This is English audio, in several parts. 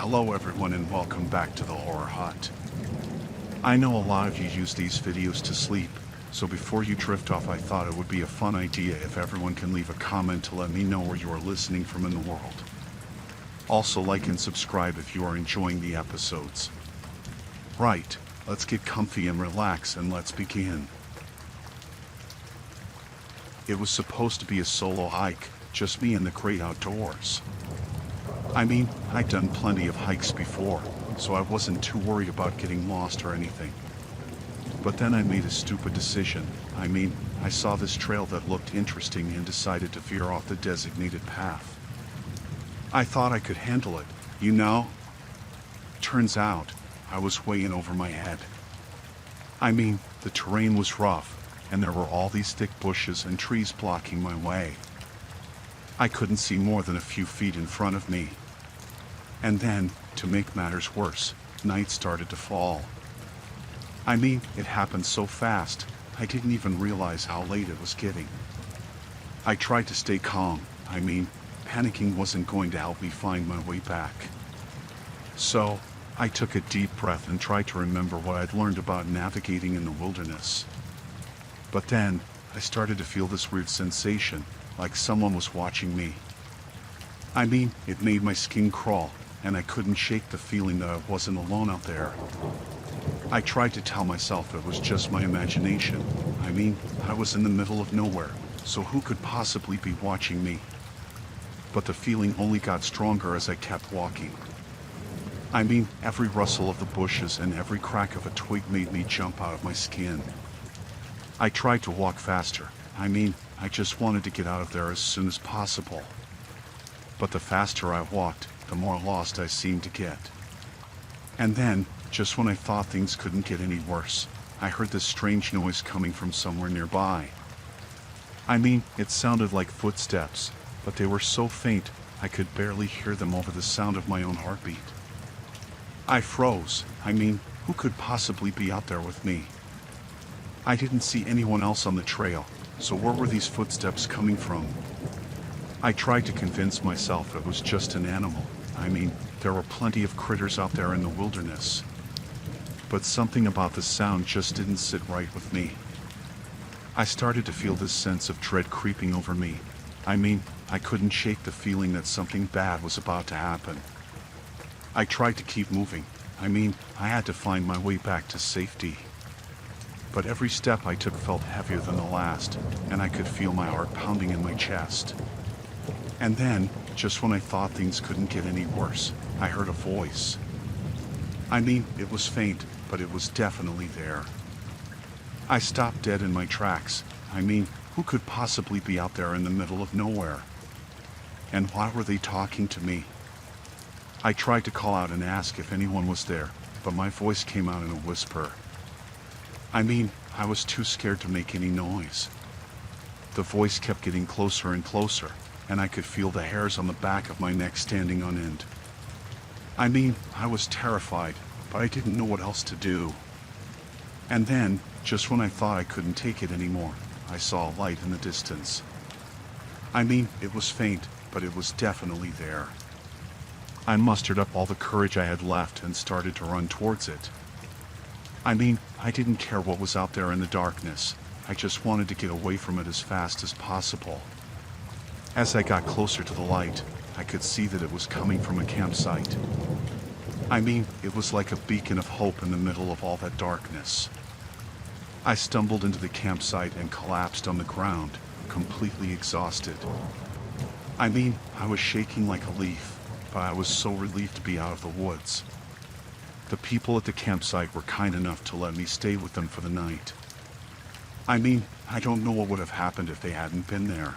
Hello everyone and welcome back to the Horror Hut. I know a lot of you use these videos to sleep, so before you drift off I thought it would be a fun idea if everyone can leave a comment to let me know where you are listening from in the world. Also like and subscribe if you are enjoying the episodes. Right, let's get comfy and relax and let's begin. It was supposed to be a solo hike, just me in the great outdoors. I mean, I'd done plenty of hikes before, so I wasn't too worried about getting lost or anything. But then I made a stupid decision. I saw this trail that looked interesting and decided to veer off the designated path. I thought I could handle it, you know? Turns out, I was way in over my head. The terrain was rough, and there were all these thick bushes and trees blocking my way. I couldn't see more than a few feet in front of me. And then, to make matters worse, night started to fall. It happened so fast, I didn't even realize how late it was getting. I tried to stay calm. Panicking wasn't going to help me find my way back. So, I took a deep breath and tried to remember what I'd learned about navigating in the wilderness. But then, I started to feel this weird sensation, like someone was watching me. It made my skin crawl, and I couldn't shake the feeling that I wasn't alone out there. I tried to tell myself it was just my imagination. I was in the middle of nowhere, so who could possibly be watching me? But the feeling only got stronger as I kept walking. Every rustle of the bushes and every crack of a twig made me jump out of my skin. I tried to walk faster. I just wanted to get out of there as soon as possible. But the faster I walked, the more lost I seemed to get. And then, just when I thought things couldn't get any worse, I heard this strange noise coming from somewhere nearby. It sounded like footsteps, but they were so faint I could barely hear them over the sound of my own heartbeat. I froze. Who could possibly be out there with me? I didn't see anyone else on the trail, so where were these footsteps coming from? I tried to convince myself it was just an animal. There were plenty of critters out there in the wilderness. But something about the sound just didn't sit right with me. I started to feel this sense of dread creeping over me. I couldn't shake the feeling that something bad was about to happen. I tried to keep moving. I had to find my way back to safety. But every step I took felt heavier than the last, and I could feel my heart pounding in my chest. And then, just when I thought things couldn't get any worse, I heard a voice. It was faint, but it was definitely there. I stopped dead in my tracks. Who could possibly be out there in the middle of nowhere? And why were they talking to me? I tried to call out and ask if anyone was there, but my voice came out in a whisper. I was too scared to make any noise. The voice kept getting closer and closer, and I could feel the hairs on the back of my neck standing on end. I was terrified, but I didn't know what else to do. And then, just when I thought I couldn't take it anymore, I saw a light in the distance. It was faint, but it was definitely there. I mustered up all the courage I had left and started to run towards it. I didn't care what was out there in the darkness. I just wanted to get away from it as fast as possible. As I got closer to the light, I could see that it was coming from a campsite. It was like a beacon of hope in the middle of all that darkness. I stumbled into the campsite and collapsed on the ground, completely exhausted. I was shaking like a leaf, but I was so relieved to be out of the woods. The people at the campsite were kind enough to let me stay with them for the night. I don't know what would have happened if they hadn't been there.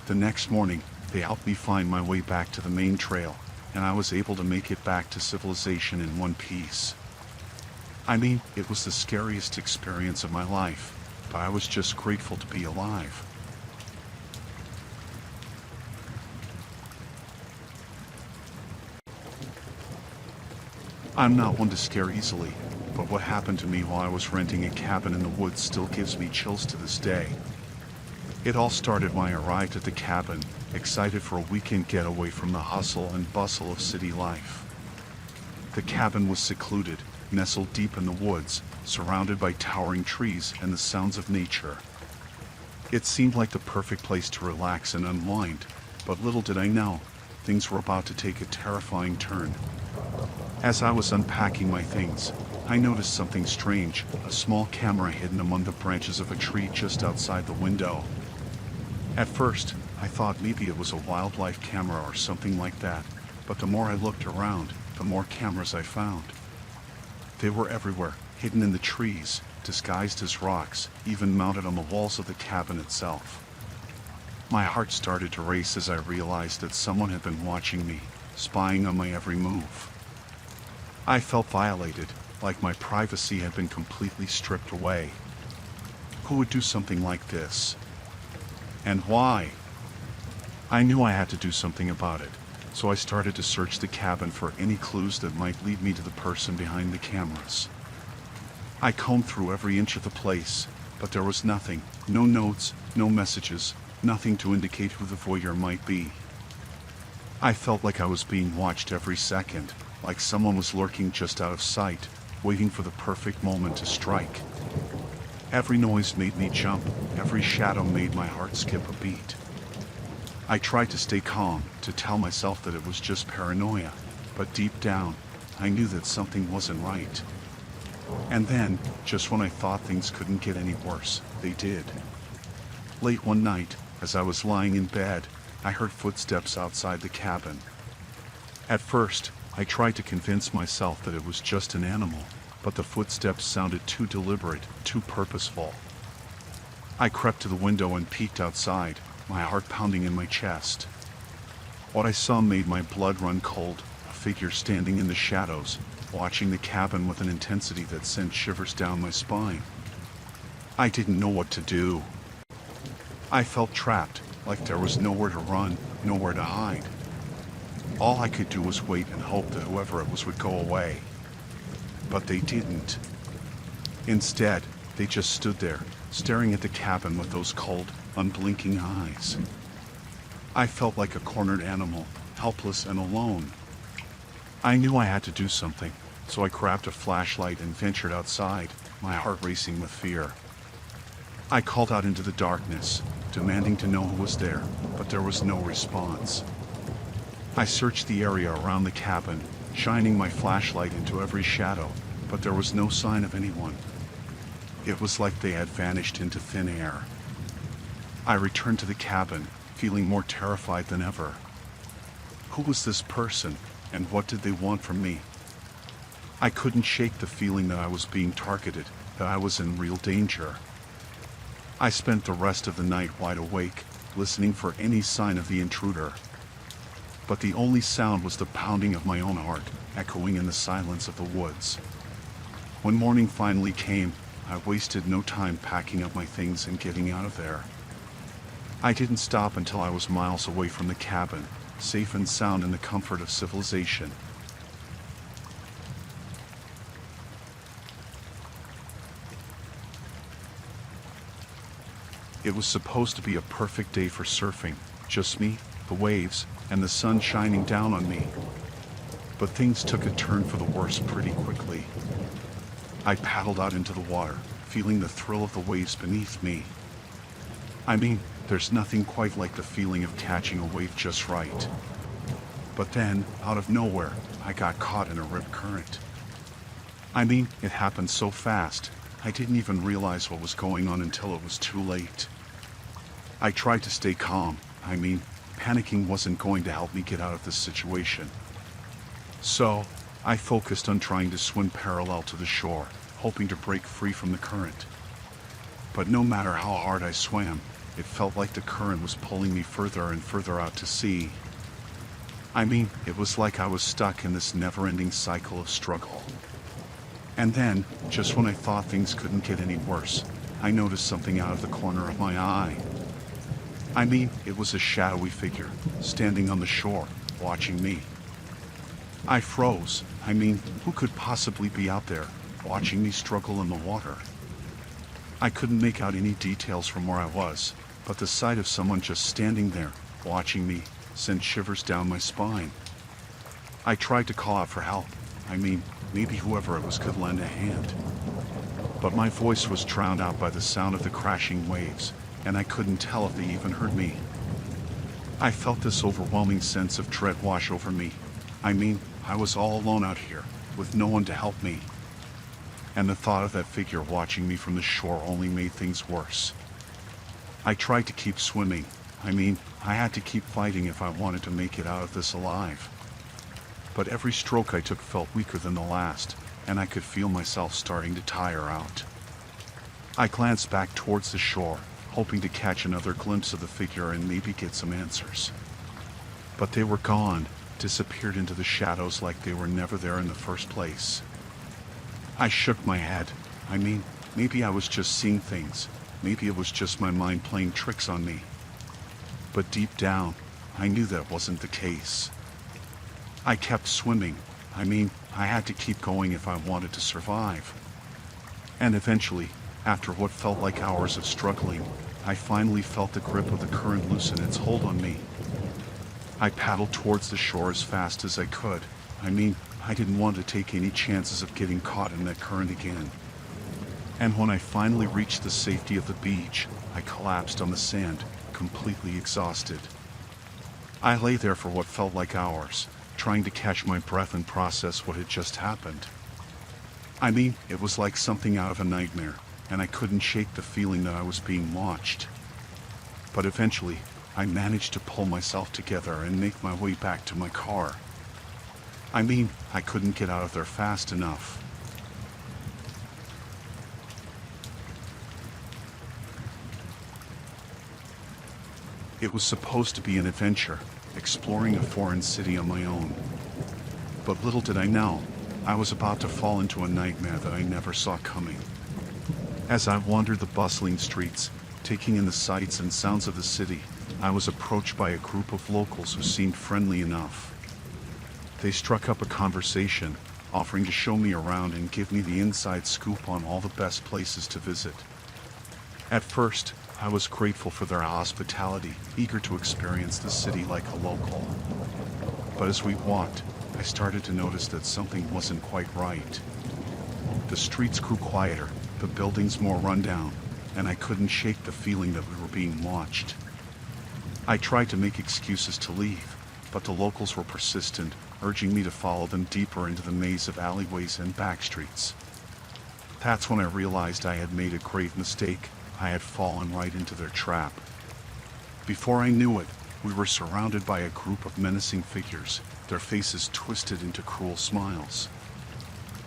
The next morning, they helped me find my way back to the main trail, and I was able to make it back to civilization in one piece. It was the scariest experience of my life, but I was just grateful to be alive. I'm not one to scare easily, but what happened to me while I was renting a cabin in the woods still gives me chills to this day. It all started when I arrived at the cabin, excited for a weekend getaway from the hustle and bustle of city life. The cabin was secluded, nestled deep in the woods, surrounded by towering trees and the sounds of nature. It seemed like the perfect place to relax and unwind, but little did I know, things were about to take a terrifying turn. As I was unpacking my things, I noticed something strange, a small camera hidden among the branches of a tree just outside the window. At first, I thought maybe it was a wildlife camera or something like that, but the more I looked around, the more cameras I found. They were everywhere, hidden in the trees, disguised as rocks, even mounted on the walls of the cabin itself. My heart started to race as I realized that someone had been watching me, spying on my every move. I felt violated, like my privacy had been completely stripped away. Who would do something like this? And why? I knew I had to do something about it, so I started to search the cabin for any clues that might lead me to the person behind the cameras. I combed through every inch of the place, but there was nothing, no notes, no messages, nothing to indicate who the voyeur might be. I felt like I was being watched every second, like someone was lurking just out of sight, waiting for the perfect moment to strike. Every noise made me jump, every shadow made my heart skip a beat. I tried to stay calm, to tell myself that it was just paranoia, but deep down, I knew that something wasn't right. And then, just when I thought things couldn't get any worse, they did. Late one night, as I was lying in bed, I heard footsteps outside the cabin. At first, I tried to convince myself that it was just an animal, but the footsteps sounded too deliberate, too purposeful. I crept to the window and peeked outside, my heart pounding in my chest. What I saw made my blood run cold, a figure standing in the shadows, watching the cabin with an intensity that sent shivers down my spine. I didn't know what to do. I felt trapped, like there was nowhere to run, nowhere to hide. All I could do was wait and hope that whoever it was would go away. But they didn't. Instead, they just stood there, staring at the cabin with those cold, unblinking eyes. I felt like a cornered animal, helpless and alone. I knew I had to do something, so I grabbed a flashlight and ventured outside, my heart racing with fear. I called out into the darkness, demanding to know who was there, but there was no response. I searched the area around the cabin, shining my flashlight into every shadow, but there was no sign of anyone. It was like they had vanished into thin air. I returned to the cabin, feeling more terrified than ever. Who was this person, and what did they want from me? I couldn't shake the feeling that I was being targeted, that I was in real danger. I spent the rest of the night wide awake, listening for any sign of the intruder. But the only sound was the pounding of my own heart, echoing in the silence of the woods. When morning finally came, I wasted no time packing up my things and getting out of there. I didn't stop until I was miles away from the cabin, safe and sound in the comfort of civilization. It was supposed to be a perfect day for surfing, just me, the waves, and the sun shining down on me. But things took a turn for the worse pretty quickly. I paddled out into the water, feeling the thrill of the waves beneath me. I mean, there's nothing quite like the feeling of catching a wave just right. But then, out of nowhere, I got caught in a rip current. I mean, it happened so fast, I didn't even realize what was going on until it was too late. I tried to stay calm. I mean, panicking wasn't going to help me get out of this situation. So, I focused on trying to swim parallel to the shore, hoping to break free from the current. But no matter how hard I swam, it felt like the current was pulling me further and further out to sea. I mean, it was like I was stuck in this never-ending cycle of struggle. And then, just when I thought things couldn't get any worse, I noticed something out of the corner of my eye. I mean, it was a shadowy figure, standing on the shore, watching me. I froze. I mean, who could possibly be out there, watching me struggle in the water? I couldn't make out any details from where I was, but the sight of someone just standing there, watching me, sent shivers down my spine. I tried to call out for help, I mean, maybe whoever it was could lend a hand. But my voice was drowned out by the sound of the crashing waves, and I couldn't tell if they even heard me. I felt this overwhelming sense of dread wash over me. I mean, I was all alone out here, with no one to help me. And the thought of that figure watching me from the shore only made things worse. I tried to keep swimming. I mean, I had to keep fighting if I wanted to make it out of this alive. But every stroke I took felt weaker than the last, and I could feel myself starting to tire out. I glanced back towards the shore, hoping to catch another glimpse of the figure and maybe get some answers. But they were gone, disappeared into the shadows like they were never there in the first place. I shook my head. I mean, maybe I was just seeing things. Maybe it was just my mind playing tricks on me. But deep down, I knew that wasn't the case. I kept swimming. I mean, I had to keep going if I wanted to survive. And eventually, after what felt like hours of struggling, I finally felt the grip of the current loosen its hold on me. I paddled towards the shore as fast as I could. I mean, I didn't want to take any chances of getting caught in that current again. And when I finally reached the safety of the beach, I collapsed on the sand, completely exhausted. I lay there for what felt like hours, trying to catch my breath and process what had just happened. I mean, it was like something out of a nightmare, and I couldn't shake the feeling that I was being watched. But eventually, I managed to pull myself together and make my way back to my car. I mean, I couldn't get out of there fast enough. It was supposed to be an adventure, exploring a foreign city on my own. But little did I know, I was about to fall into a nightmare that I never saw coming. As I wandered the bustling streets, taking in the sights and sounds of the city, I was approached by a group of locals who seemed friendly enough. They struck up a conversation, offering to show me around and give me the inside scoop on all the best places to visit. At first, I was grateful for their hospitality, eager to experience the city like a local. But as we walked, I started to notice that something wasn't quite right. The streets grew quieter, the buildings more rundown, and I couldn't shake the feeling that we were being watched. I tried to make excuses to leave, but the locals were persistent, urging me to follow them deeper into the maze of alleyways and back streets. That's when I realized I had made a grave mistake. I had fallen right into their trap. Before I knew it, we were surrounded by a group of menacing figures, their faces twisted into cruel smiles.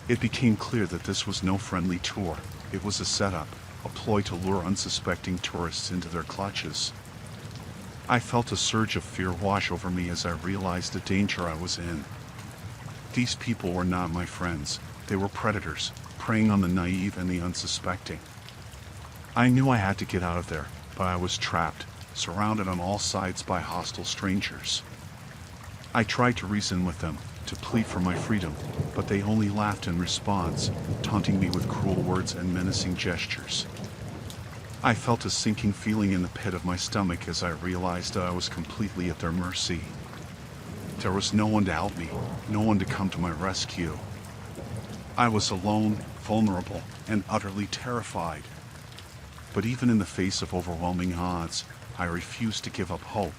It became clear that this was no friendly tour. It was a setup, a ploy to lure unsuspecting tourists into their clutches. I felt a surge of fear wash over me as I realized the danger I was in. These people were not my friends. They were predators, preying on the naive and the unsuspecting. I knew I had to get out of there, but I was trapped, surrounded on all sides by hostile strangers. I tried to reason with them, to plead for my freedom, but they only laughed in response, taunting me with cruel words and menacing gestures. I felt a sinking feeling in the pit of my stomach as I realized that I was completely at their mercy. There was no one to help me, no one to come to my rescue. I was alone, vulnerable, and utterly terrified. But even in the face of overwhelming odds, I refused to give up hope.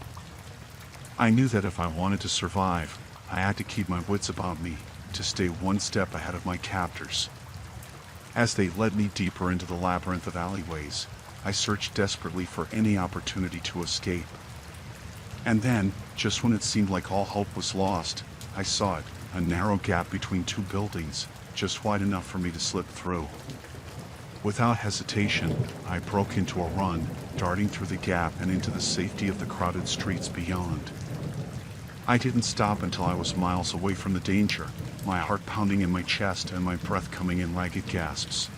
I knew that if I wanted to survive, I had to keep my wits about me, to stay one step ahead of my captors. As they led me deeper into the labyrinth of alleyways, I searched desperately for any opportunity to escape. And then, just when it seemed like all hope was lost, I saw it, a narrow gap between two buildings, just wide enough for me to slip through. Without hesitation, I broke into a run, darting through the gap and into the safety of the crowded streets beyond. I didn't stop until I was miles away from the danger, my heart pounding in my chest and my breath coming in ragged gasps.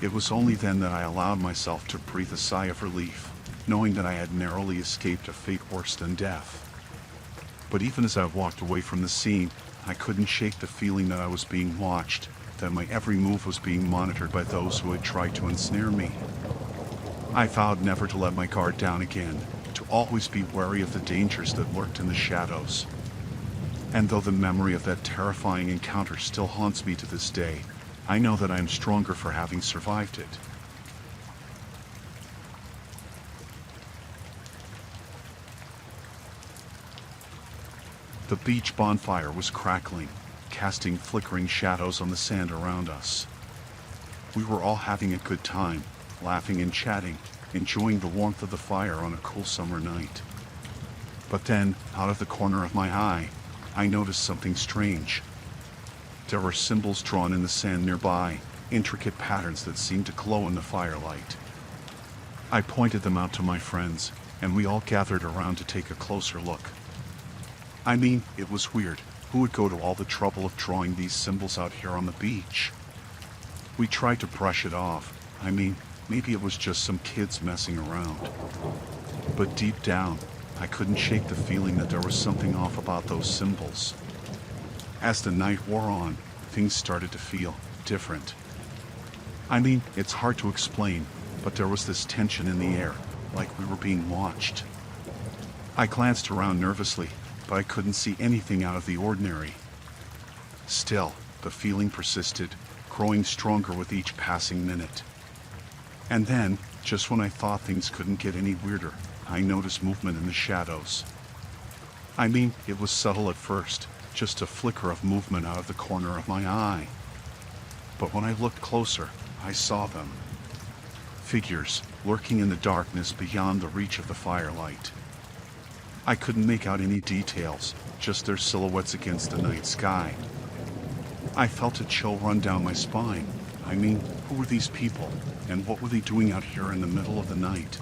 It was only then that I allowed myself to breathe a sigh of relief, knowing that I had narrowly escaped a fate worse than death. But even as I walked away from the scene, I couldn't shake the feeling that I was being watched, that my every move was being monitored by those who had tried to ensnare me. I vowed never to let my guard down again, to always be wary of the dangers that lurked in the shadows. And though the memory of that terrifying encounter still haunts me to this day, I know that I am stronger for having survived it. The beach bonfire was crackling, casting flickering shadows on the sand around us. We were all having a good time, laughing and chatting, enjoying the warmth of the fire on a cool summer night. But then, out of the corner of my eye, I noticed something strange. There were symbols drawn in the sand nearby, intricate patterns that seemed to glow in the firelight. I pointed them out to my friends, and we all gathered around to take a closer look. I mean, it was weird. Who would go to all the trouble of drawing these symbols out here on the beach? We tried to brush it off. I mean, maybe it was just some kids messing around. But deep down, I couldn't shake the feeling that there was something off about those symbols. As the night wore on, things started to feel different. I mean, it's hard to explain, but there was this tension in the air, like we were being watched. I glanced around nervously, but I couldn't see anything out of the ordinary. Still, the feeling persisted, growing stronger with each passing minute. And then, just when I thought things couldn't get any weirder, I noticed movement in the shadows. I mean, it was subtle at first, just a flicker of movement out of the corner of my eye. But when I looked closer, I saw them. Figures, lurking in the darkness beyond the reach of the firelight. I couldn't make out any details, just their silhouettes against the night sky. I felt a chill run down my spine. I mean, who were these people, and what were they doing out here in the middle of the night?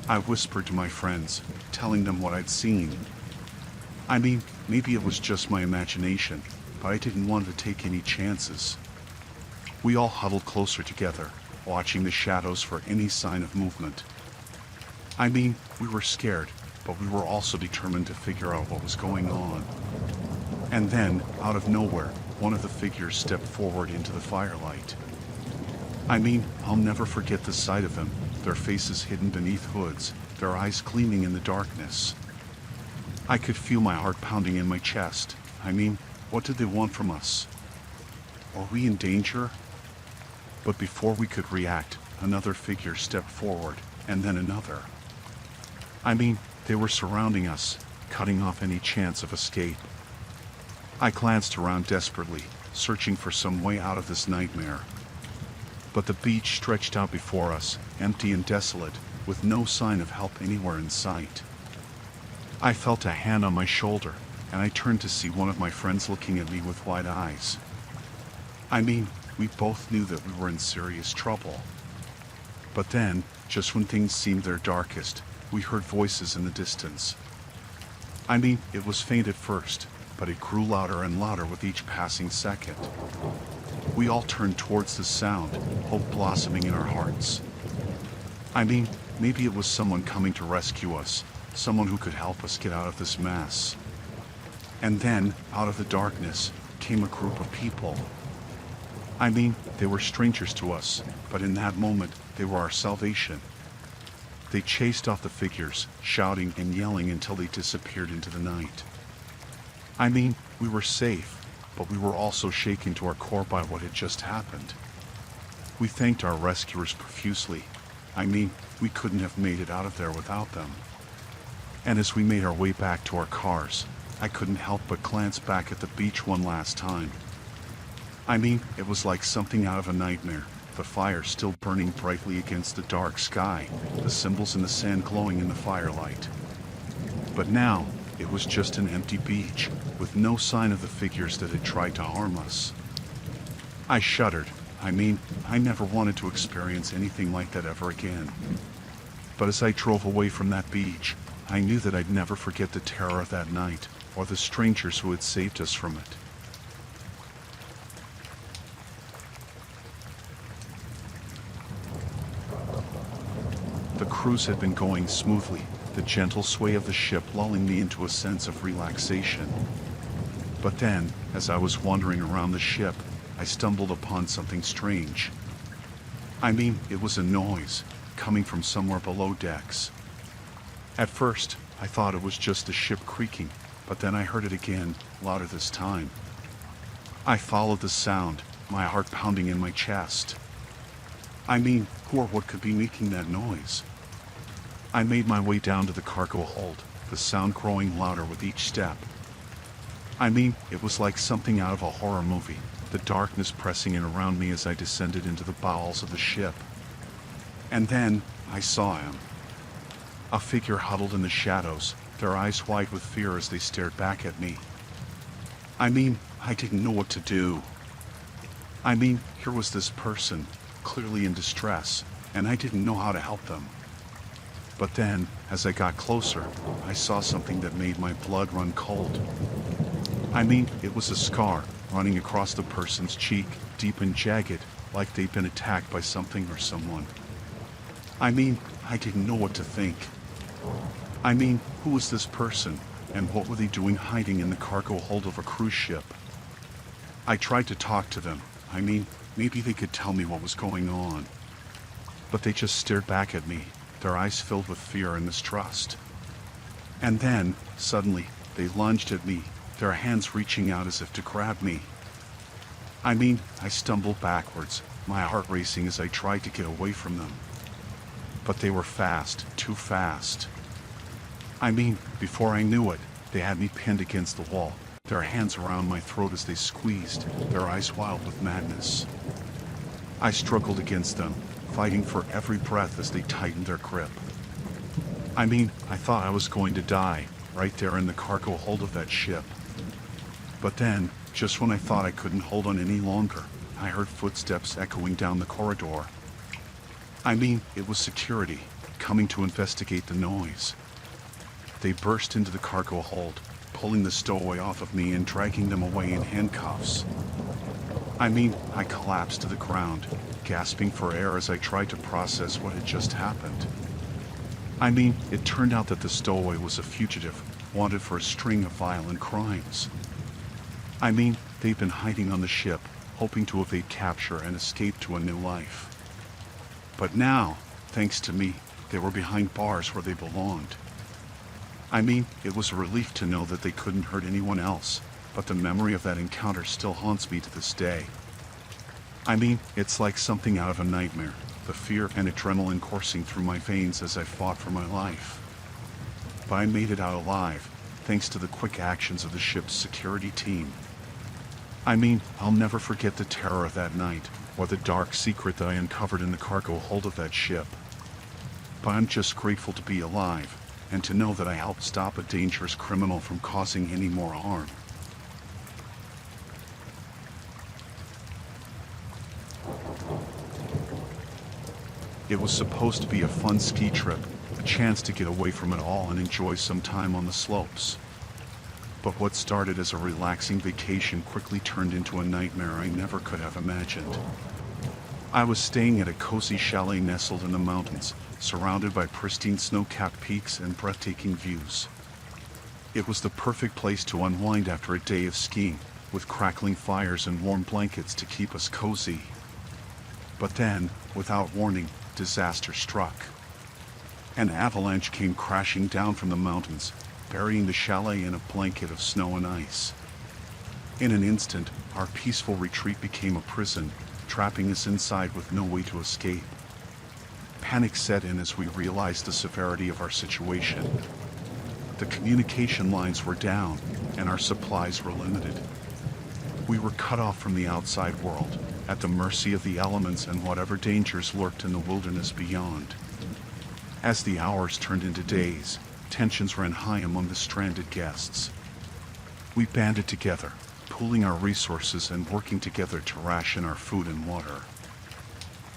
I whispered to my friends, telling them what I'd seen. I mean, maybe it was just my imagination, but I didn't want to take any chances. We all huddled closer together, watching the shadows for any sign of movement. I mean, we were scared, but we were also determined to figure out what was going on. And then, out of nowhere, one of the figures stepped forward into the firelight. I mean, I'll never forget the sight of them, their faces hidden beneath hoods, their eyes gleaming in the darkness. I could feel my heart pounding in my chest. I mean, what did they want from us? Were we in danger? But before we could react, another figure stepped forward, and then another. I mean, they were surrounding us, cutting off any chance of escape. I glanced around desperately, searching for some way out of this nightmare. But the beach stretched out before us, empty and desolate, with no sign of help anywhere in sight. I felt a hand on my shoulder, and I turned to see one of my friends looking at me with wide eyes. I mean, we both knew that we were in serious trouble. But then, just when things seemed their darkest, we heard voices in the distance. I mean, it was faint at first, but it grew louder and louder with each passing second. We all turned towards the sound, hope blossoming in our hearts. I mean, maybe it was someone coming to rescue us, someone who could help us get out of this mess. And then, out of the darkness, came a group of people. I mean, they were strangers to us, but in that moment, they were our salvation. They chased off the figures, shouting and yelling until they disappeared into the night. I mean, we were safe, but we were also shaken to our core by what had just happened. We thanked our rescuers profusely. I mean, we couldn't have made it out of there without them. And as we made our way back to our cars, I couldn't help but glance back at the beach one last time. I mean, it was like something out of a nightmare, the fire still burning brightly against the dark sky, the symbols in the sand glowing in the firelight. But now, it was just an empty beach, with no sign of the figures that had tried to harm us. I shuddered. I mean, I never wanted to experience anything like that ever again. But as I drove away from that beach, I knew that I'd never forget the terror of that night, or the strangers who had saved us from it. The cruise had been going smoothly, the gentle sway of the ship lulling me into a sense of relaxation. But then, as I was wandering around the ship, I stumbled upon something strange. I mean, it was a noise, coming from somewhere below decks. At first, I thought it was just the ship creaking, but then I heard it again, louder this time. I followed the sound, my heart pounding in my chest. I mean, who or what could be making that noise? I made my way down to the cargo hold, the sound growing louder with each step. I mean, it was like something out of a horror movie, the darkness pressing in around me as I descended into the bowels of the ship. And then, I saw him. A figure huddled in the shadows, their eyes wide with fear as they stared back at me. I mean, I didn't know what to do. I mean, here was this person, clearly in distress, and I didn't know how to help them. But then, as I got closer, I saw something that made my blood run cold. I mean, it was a scar running across the person's cheek, deep and jagged, like they'd been attacked by something or someone. I mean, I didn't know what to think. I mean, who was this person, and what were they doing hiding in the cargo hold of a cruise ship? I tried to talk to them. I mean, maybe they could tell me what was going on. But they just stared back at me, their eyes filled with fear and mistrust. And then, suddenly, they lunged at me, their hands reaching out as if to grab me. I mean, I stumbled backwards, my heart racing as I tried to get away from them. But they were fast, too fast. I mean, before I knew it, they had me pinned against the wall, their hands around my throat as they squeezed, their eyes wild with madness. I struggled against them, fighting for every breath as they tightened their grip. I mean, I thought I was going to die, right there in the cargo hold of that ship. But then, just when I thought I couldn't hold on any longer, I heard footsteps echoing down the corridor. I mean, it was security, coming to investigate the noise. They burst into the cargo hold, pulling the stowaway off of me and dragging them away in handcuffs. I mean, I collapsed to the ground, gasping for air as I tried to process what had just happened. I mean, it turned out that the stowaway was a fugitive, wanted for a string of violent crimes. I mean, they'd been hiding on the ship, hoping to evade capture and escape to a new life. But now, thanks to me, they were behind bars where they belonged. I mean, it was a relief to know that they couldn't hurt anyone else, but the memory of that encounter still haunts me to this day. I mean, it's like something out of a nightmare, the fear and adrenaline coursing through my veins as I fought for my life. But I made it out alive, thanks to the quick actions of the ship's security team. I mean, I'll never forget the terror of that night, or the dark secret that I uncovered in the cargo hold of that ship. But I'm just grateful to be alive, and to know that I helped stop a dangerous criminal from causing any more harm. It was supposed to be a fun ski trip, a chance to get away from it all and enjoy some time on the slopes. But what started as a relaxing vacation quickly turned into a nightmare I never could have imagined. I was staying at a cozy chalet nestled in the mountains, surrounded by pristine snow-capped peaks and breathtaking views. It was the perfect place to unwind after a day of skiing, with crackling fires and warm blankets to keep us cozy. But then, without warning, disaster struck. An avalanche came crashing down from the mountains, burying the chalet in a blanket of snow and ice. In an instant, our peaceful retreat became a prison, trapping us inside with no way to escape. Panic set in as we realized the severity of our situation. The communication lines were down, and our supplies were limited. We were cut off from the outside world, at the mercy of the elements and whatever dangers lurked in the wilderness beyond. As the hours turned into days, tensions ran high among the stranded guests. We banded together, pooling our resources and working together to ration our food and water.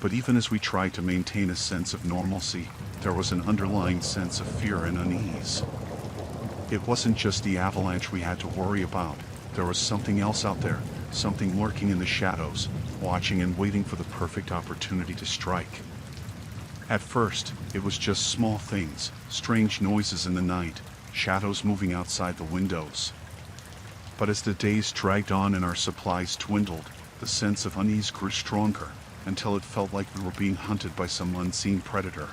But even as we tried to maintain a sense of normalcy, there was an underlying sense of fear and unease. It wasn't just the avalanche we had to worry about. There was something else out there, something lurking in the shadows, watching and waiting for the perfect opportunity to strike. At first, it was just small things, strange noises in the night, shadows moving outside the windows. But as the days dragged on and our supplies dwindled, the sense of unease grew stronger, until it felt like we were being hunted by some unseen predator.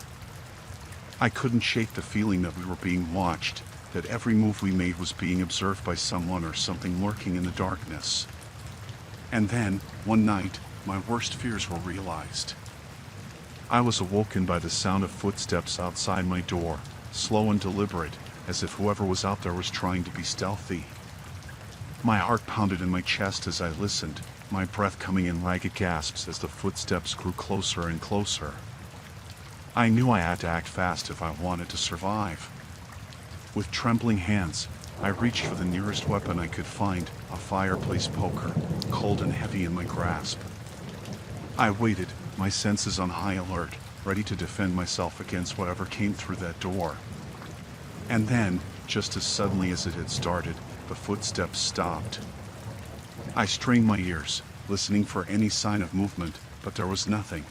I couldn't shake the feeling that we were being watched, that every move we made was being observed by someone or something lurking in the darkness. And then, one night, my worst fears were realized. I was awoken by the sound of footsteps outside my door, slow and deliberate, as if whoever was out there was trying to be stealthy. My heart pounded in my chest as I listened, my breath coming in ragged gasps as the footsteps grew closer and closer. I knew I had to act fast if I wanted to survive. With trembling hands, I reached for the nearest weapon I could find, a fireplace poker, cold and heavy in my grasp. I waited, my senses on high alert, ready to defend myself against whatever came through that door. And then, just as suddenly as it had started, the footsteps stopped. I strained my ears, listening for any sign of movement, but there was nothing.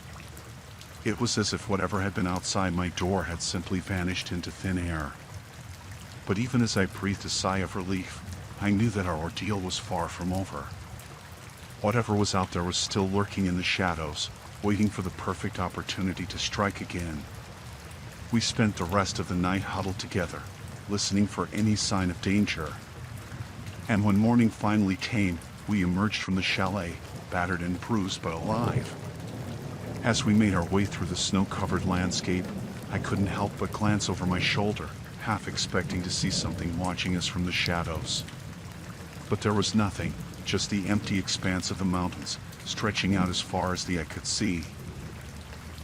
It was as if whatever had been outside my door had simply vanished into thin air. But even as I breathed a sigh of relief, I knew that our ordeal was far from over. Whatever was out there was still lurking in the shadows, waiting for the perfect opportunity to strike again. We spent the rest of the night huddled together, listening for any sign of danger. And when morning finally came, we emerged from the chalet, battered and bruised but alive. As we made our way through the snow-covered landscape, I couldn't help but glance over my shoulder, half expecting to see something watching us from the shadows. But there was nothing, just the empty expanse of the mountains, stretching out as far as the eye could see.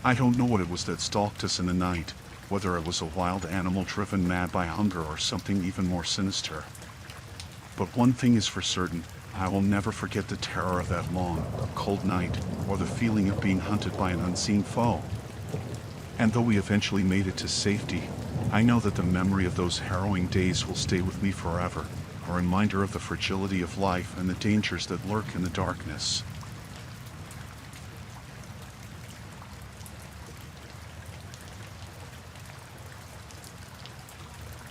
I don't know what it was that stalked us in the night, whether it was a wild animal driven mad by hunger or something even more sinister. But one thing is for certain, I will never forget the terror of that long, cold night, or the feeling of being hunted by an unseen foe. And though we eventually made it to safety, I know that the memory of those harrowing days will stay with me forever, a reminder of the fragility of life and the dangers that lurk in the darkness.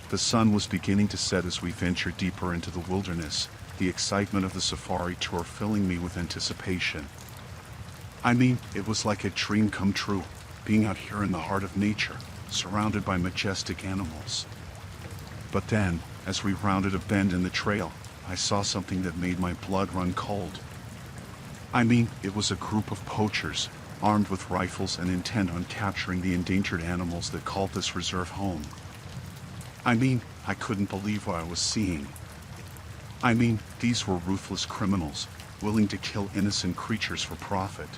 The sun was beginning to set as we ventured deeper into the wilderness, the excitement of the safari tour filling me with anticipation. I mean, it was like a dream come true, being out here in the heart of nature, surrounded by majestic animals. But then, as we rounded a bend in the trail, I saw something that made my blood run cold. I mean, it was a group of poachers, armed with rifles and intent on capturing the endangered animals that called this reserve home. I mean, I couldn't believe what I was seeing. I mean, these were ruthless criminals, willing to kill innocent creatures for profit.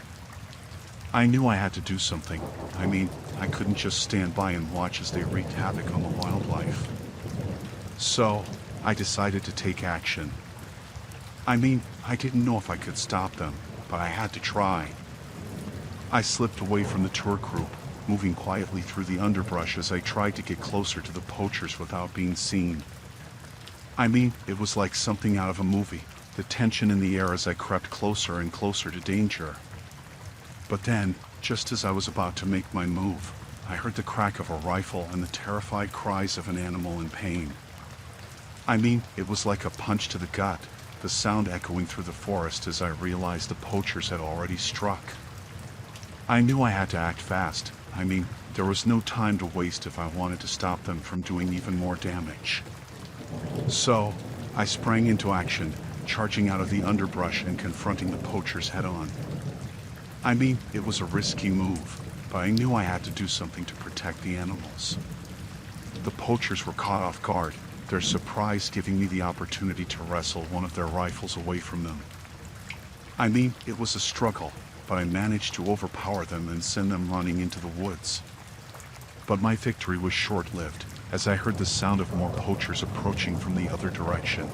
I knew I had to do something. I mean, I couldn't just stand by and watch as they wreaked havoc on the wildlife. So, I decided to take action. I mean, I didn't know if I could stop them, but I had to try. I slipped away from the tour group, moving quietly through the underbrush as I tried to get closer to the poachers without being seen. I mean, it was like something out of a movie, the tension in the air as I crept closer and closer to danger. But then, just as I was about to make my move, I heard the crack of a rifle and the terrified cries of an animal in pain. I mean, it was like a punch to the gut, the sound echoing through the forest as I realized the poachers had already struck. I knew I had to act fast. I mean, there was no time to waste if I wanted to stop them from doing even more damage. So, I sprang into action, charging out of the underbrush and confronting the poachers head-on. I mean, it was a risky move, but I knew I had to do something to protect the animals. The poachers were caught off guard, their surprise giving me the opportunity to wrestle one of their rifles away from them. I mean, it was a struggle, but I managed to overpower them and send them running into the woods. But my victory was short-lived, as I heard the sound of more poachers approaching from the other direction.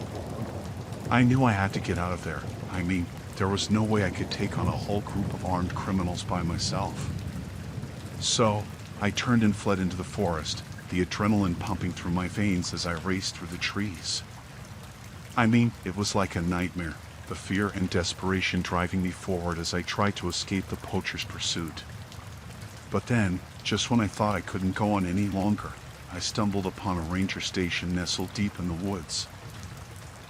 I knew I had to get out of there. I mean, there was no way I could take on a whole group of armed criminals by myself. So, I turned and fled into the forest, the adrenaline pumping through my veins as I raced through the trees. I mean, it was like a nightmare, the fear and desperation driving me forward as I tried to escape the poachers' pursuit. But then, just when I thought I couldn't go on any longer, I stumbled upon a ranger station nestled deep in the woods.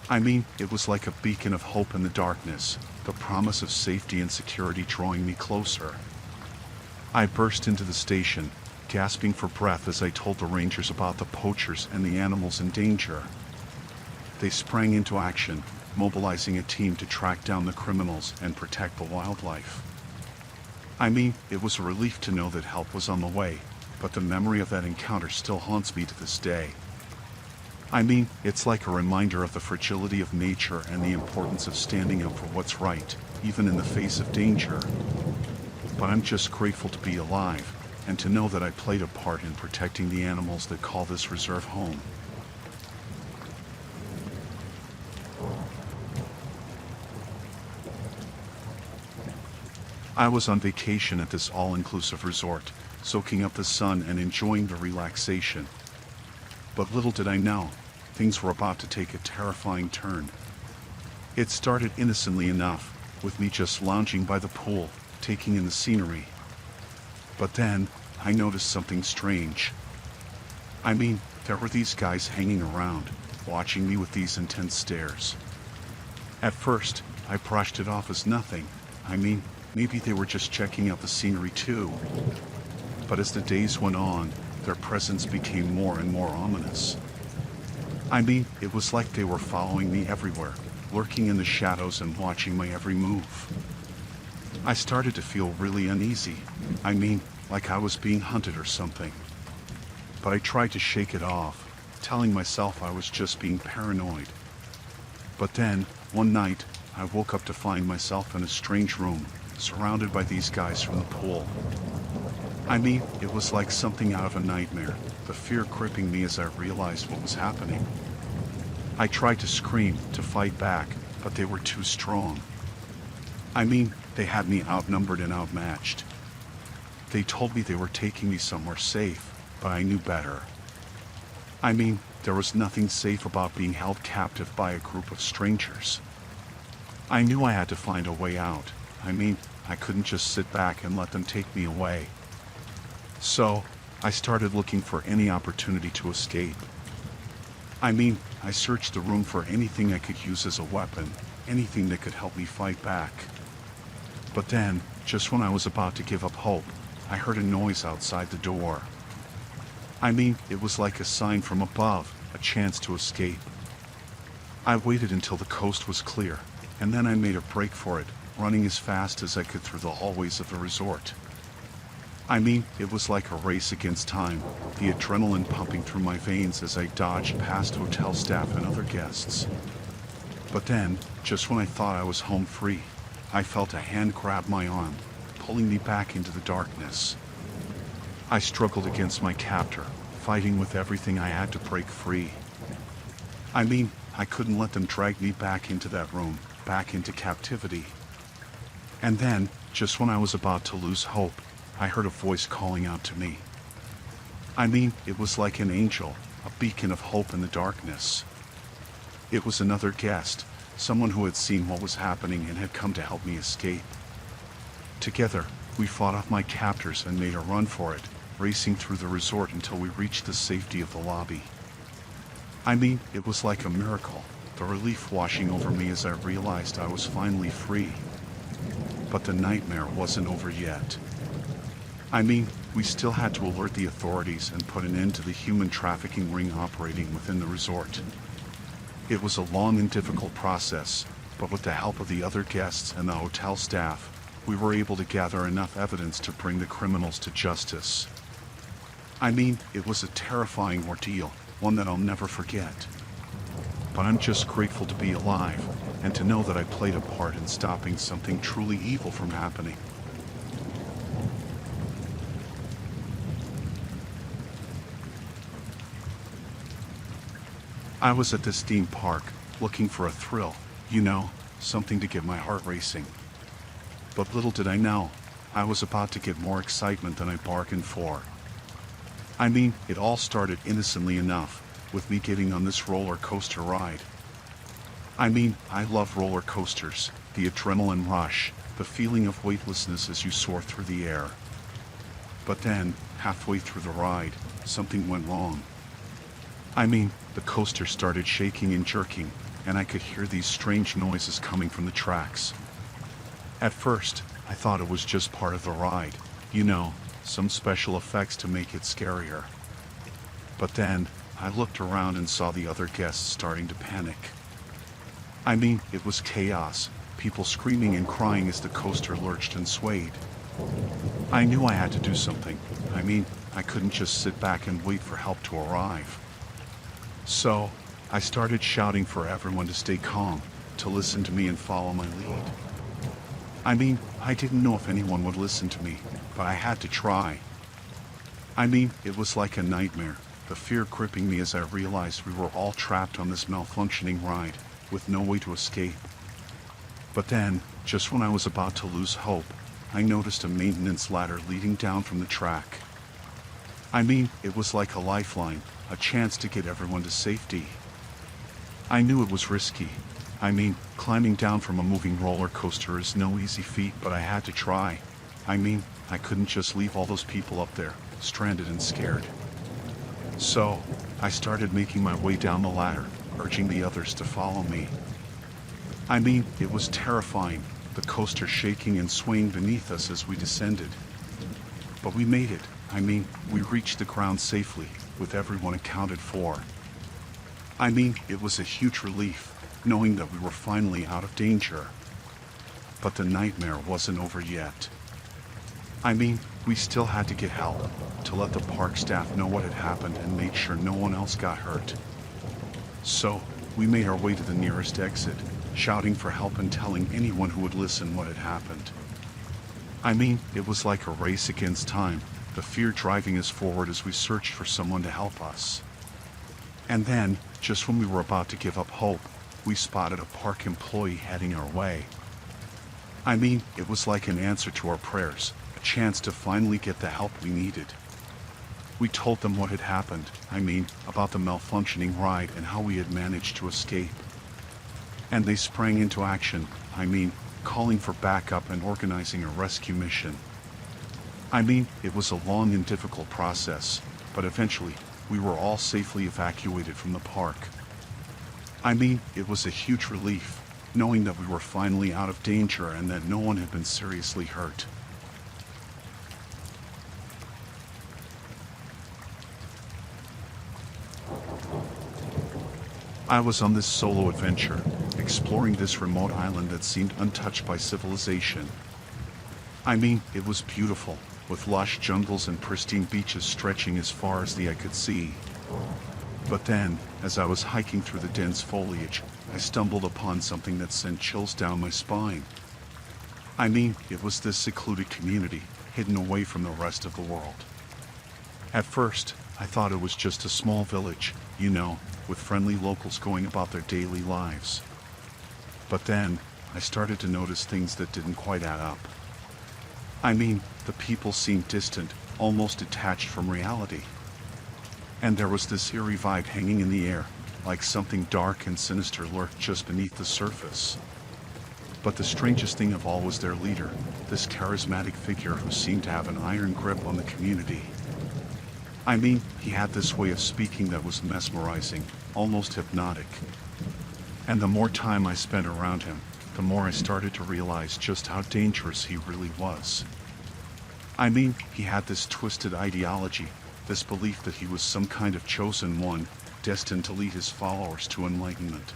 I mean, it was like a beacon of hope in the darkness, the promise of safety and security drawing me closer. I burst into the station, gasping for breath as I told the rangers about the poachers and the animals in danger. They sprang into action, mobilizing a team to track down the criminals and protect the wildlife. I mean, it was a relief to know that help was on the way, but the memory of that encounter still haunts me to this day. I mean, it's like a reminder of the fragility of nature and the importance of standing up for what's right, even in the face of danger. But I'm just grateful to be alive, and to know that I played a part in protecting the animals that call this reserve home. I was on vacation at this all-inclusive resort, soaking up the sun and enjoying the relaxation. But little did I know, things were about to take a terrifying turn. It started innocently enough, with me just lounging by the pool, taking in the scenery. But then, I noticed something strange. I mean, there were these guys hanging around, watching me with these intense stares. At first, I brushed it off as nothing. I mean, maybe they were just checking out the scenery too. But as the days went on, their presence became more and more ominous. I mean, it was like they were following me everywhere, lurking in the shadows and watching my every move. I started to feel really uneasy. I mean, like I was being hunted or something. But I tried to shake it off, telling myself I was just being paranoid. But then, one night, I woke up to find myself in a strange room, surrounded by these guys from the pool. I mean, it was like something out of a nightmare, the fear gripping me as I realized what was happening. I tried to scream, to fight back, but they were too strong. I mean, they had me outnumbered and outmatched. They told me they were taking me somewhere safe, but I knew better. I mean, there was nothing safe about being held captive by a group of strangers. I knew I had to find a way out. I mean, I couldn't just sit back and let them take me away. So, I started looking for any opportunity to escape. I mean, I searched the room for anything I could use as a weapon, anything that could help me fight back. But then, just when I was about to give up hope, I heard a noise outside the door. I mean, it was like a sign from above, a chance to escape. I waited until the coast was clear, and then I made a break for it, running as fast as I could through the hallways of the resort. I mean, it was like a race against time, the adrenaline pumping through my veins as I dodged past hotel staff and other guests. But then, just when I thought I was home free, I felt a hand grab my arm, pulling me back into the darkness. I struggled against my captor, fighting with everything I had to break free. I mean, I couldn't let them drag me back into that room, back into captivity. And then, just when I was about to lose hope, I heard a voice calling out to me. I mean, it was like an angel, a beacon of hope in the darkness. It was another guest, someone who had seen what was happening and had come to help me escape. Together, we fought off my captors and made a run for it, racing through the resort until we reached the safety of the lobby. I mean, it was like a miracle, the relief washing over me as I realized I was finally free. But the nightmare wasn't over yet. I mean, we still had to alert the authorities and put an end to the human trafficking ring operating within the resort. It was a long and difficult process, but with the help of the other guests and the hotel staff, we were able to gather enough evidence to bring the criminals to justice. I mean, it was a terrifying ordeal, one that I'll never forget. But I'm just grateful to be alive, and to know that I played a part in stopping something truly evil from happening. I was at this theme park, looking for a thrill, something to get my heart racing. But little did I know, I was about to get more excitement than I bargained for. I mean, it all started innocently enough, with me getting on this roller coaster ride. I mean, I love roller coasters, the adrenaline rush, the feeling of weightlessness as you soar through the air. But then, halfway through the ride, something went wrong. I mean, the coaster started shaking and jerking, and I could hear these strange noises coming from the tracks. At first, I thought it was just part of the ride, some special effects to make it scarier. But then, I looked around and saw the other guests starting to panic. I mean, it was chaos, people screaming and crying as the coaster lurched and swayed. I knew I had to do something. I mean, I couldn't just sit back and wait for help to arrive. So, I started shouting for everyone to stay calm, to listen to me and follow my lead. I mean, I didn't know if anyone would listen to me, but I had to try. I mean, it was like a nightmare, the fear gripping me as I realized we were all trapped on this malfunctioning ride, with no way to escape. But then, just when I was about to lose hope, I noticed a maintenance ladder leading down from the track. I mean, it was like a lifeline, a chance to get everyone to safety. I knew it was risky. I mean, climbing down from a moving roller coaster is no easy feat, but I had to try. I mean, I couldn't just leave all those people up there, stranded and scared. So, I started making my way down the ladder, urging the others to follow me. I mean, it was terrifying, the coaster shaking and swaying beneath us as we descended. But we made it. I mean, we reached the ground safely, with everyone accounted for. I mean, it was a huge relief, knowing that we were finally out of danger. But the nightmare wasn't over yet. I mean, we still had to get help, to let the park staff know what had happened and make sure no one else got hurt. So, we made our way to the nearest exit, shouting for help and telling anyone who would listen what had happened. I mean, it was like a race against time, the fear driving us forward as we searched for someone to help us. And then, just when we were about to give up hope, we spotted a park employee heading our way. I mean, it was like an answer to our prayers, a chance to finally get the help we needed. We told them what had happened, I mean, about the malfunctioning ride and how we had managed to escape. And they sprang into action, I mean, calling for backup and organizing a rescue mission. I mean, it was a long and difficult process, but eventually, we were all safely evacuated from the park. I mean, it was a huge relief, knowing that we were finally out of danger and that no one had been seriously hurt. I was on this solo adventure, exploring this remote island that seemed untouched by civilization. I mean, it was beautiful, with lush jungles and pristine beaches stretching as far as the eye could see. But then, as I was hiking through the dense foliage, I stumbled upon something that sent chills down my spine. I mean, it was this secluded community, hidden away from the rest of the world. At first, I thought it was just a small village, you know, with friendly locals going about their daily lives. But then, I started to notice things that didn't quite add up. I mean, the people seemed distant, almost detached from reality. And there was this eerie vibe hanging in the air, like something dark and sinister lurked just beneath the surface. But the strangest thing of all was their leader, this charismatic figure who seemed to have an iron grip on the community. I mean, he had this way of speaking that was mesmerizing, almost hypnotic. And the more time I spent around him, the more I started to realize just how dangerous he really was. I mean, he had this twisted ideology, this belief that he was some kind of chosen one, destined to lead his followers to enlightenment.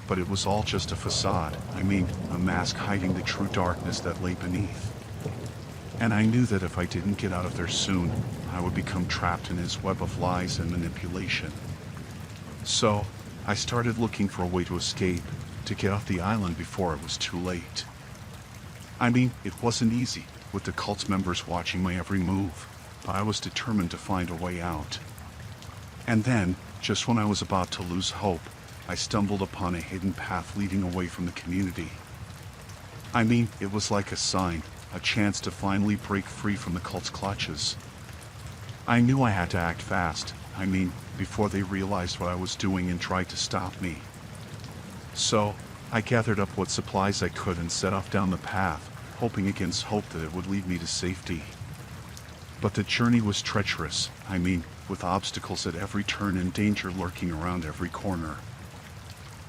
But it was all just a facade, I mean, a mask hiding the true darkness that lay beneath. And I knew that if I didn't get out of there soon, I would become trapped in his web of lies and manipulation. So, I started looking for a way to escape, to get off the island before it was too late. I mean, it wasn't easy, with the cult's members watching my every move, but I was determined to find a way out. And then, just when I was about to lose hope, I stumbled upon a hidden path leading away from the community. I mean, it was like a sign, a chance to finally break free from the cult's clutches. I knew I had to act fast, I mean, before they realized what I was doing and tried to stop me. So, I gathered up what supplies I could and set off down the path, hoping against hope that it would lead me to safety. But the journey was treacherous, I mean, with obstacles at every turn and danger lurking around every corner.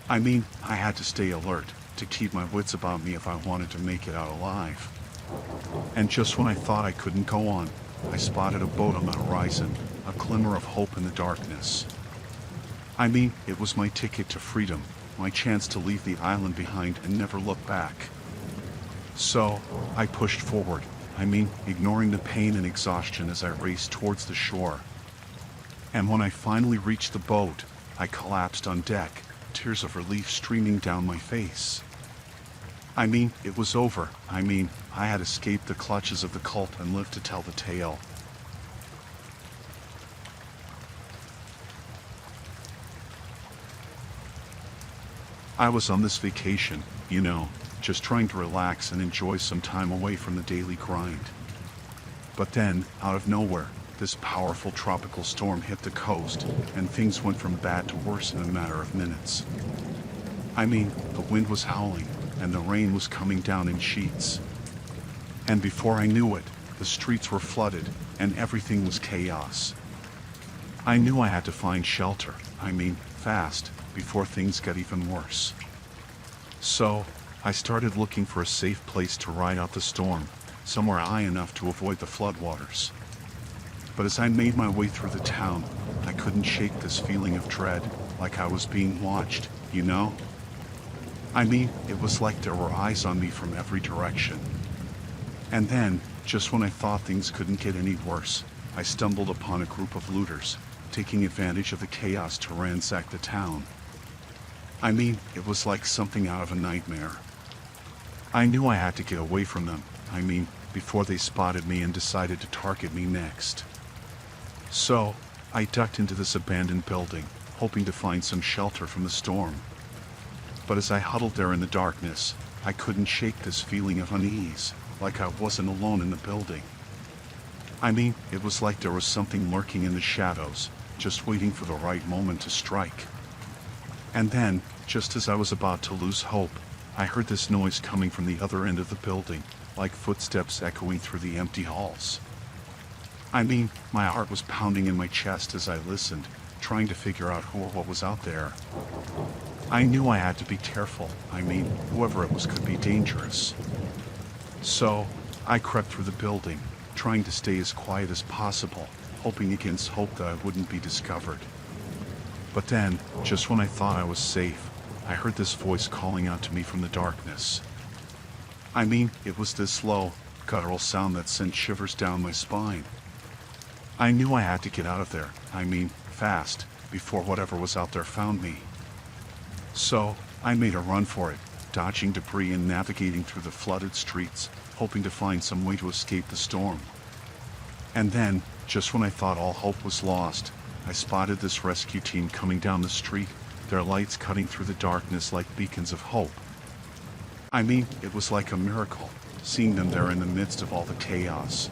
I mean, I had to stay alert, to keep my wits about me if I wanted to make it out alive. And just when I thought I couldn't go on, I spotted a boat on the horizon, a glimmer of hope in the darkness. I mean, it was my ticket to freedom, my chance to leave the island behind and never look back. So, I pushed forward, ignoring the pain and exhaustion as I raced towards the shore. And when I finally reached the boat, I collapsed on deck, tears of relief streaming down my face. It was over. I had escaped the clutches of the cult and lived to tell the tale. I was on this vacation, just trying to relax and enjoy some time away from the daily grind. But then, out of nowhere, this powerful tropical storm hit the coast, and things went from bad to worse in a matter of minutes. The wind was howling, and the rain was coming down in sheets. And before I knew it, the streets were flooded, and everything was chaos. I knew I had to find shelter, fast, before things got even worse. So, I started looking for a safe place to ride out the storm, somewhere high enough to avoid the floodwaters. But as I made my way through the town, I couldn't shake this feeling of dread, like I was being watched, It was like there were eyes on me from every direction. And then, just when I thought things couldn't get any worse, I stumbled upon a group of looters, taking advantage of the chaos to ransack the town. It was like something out of a nightmare. I knew I had to get away from them, before they spotted me and decided to target me next. So, I ducked into this abandoned building, hoping to find some shelter from the storm. But as I huddled there in the darkness, I couldn't shake this feeling of unease, like I wasn't alone in the building. It was like there was something lurking in the shadows, just waiting for the right moment to strike. And then, just as I was about to lose hope, I heard this noise coming from the other end of the building, like footsteps echoing through the empty halls. My heart was pounding in my chest as I listened, trying to figure out who or what was out there. I knew I had to be careful. Whoever it was could be dangerous. So, I crept through the building, trying to stay as quiet as possible, hoping against hope that I wouldn't be discovered. But then, just when I thought I was safe, I heard this voice calling out to me from the darkness. It was this low, guttural sound that sent shivers down my spine. I knew I had to get out of there, fast, before whatever was out there found me. So, I made a run for it, dodging debris and navigating through the flooded streets, hoping to find some way to escape the storm. And then, just when I thought all hope was lost, I spotted this rescue team coming down the street, their lights cutting through the darkness like beacons of hope. It was like a miracle, seeing them there in the midst of all the chaos.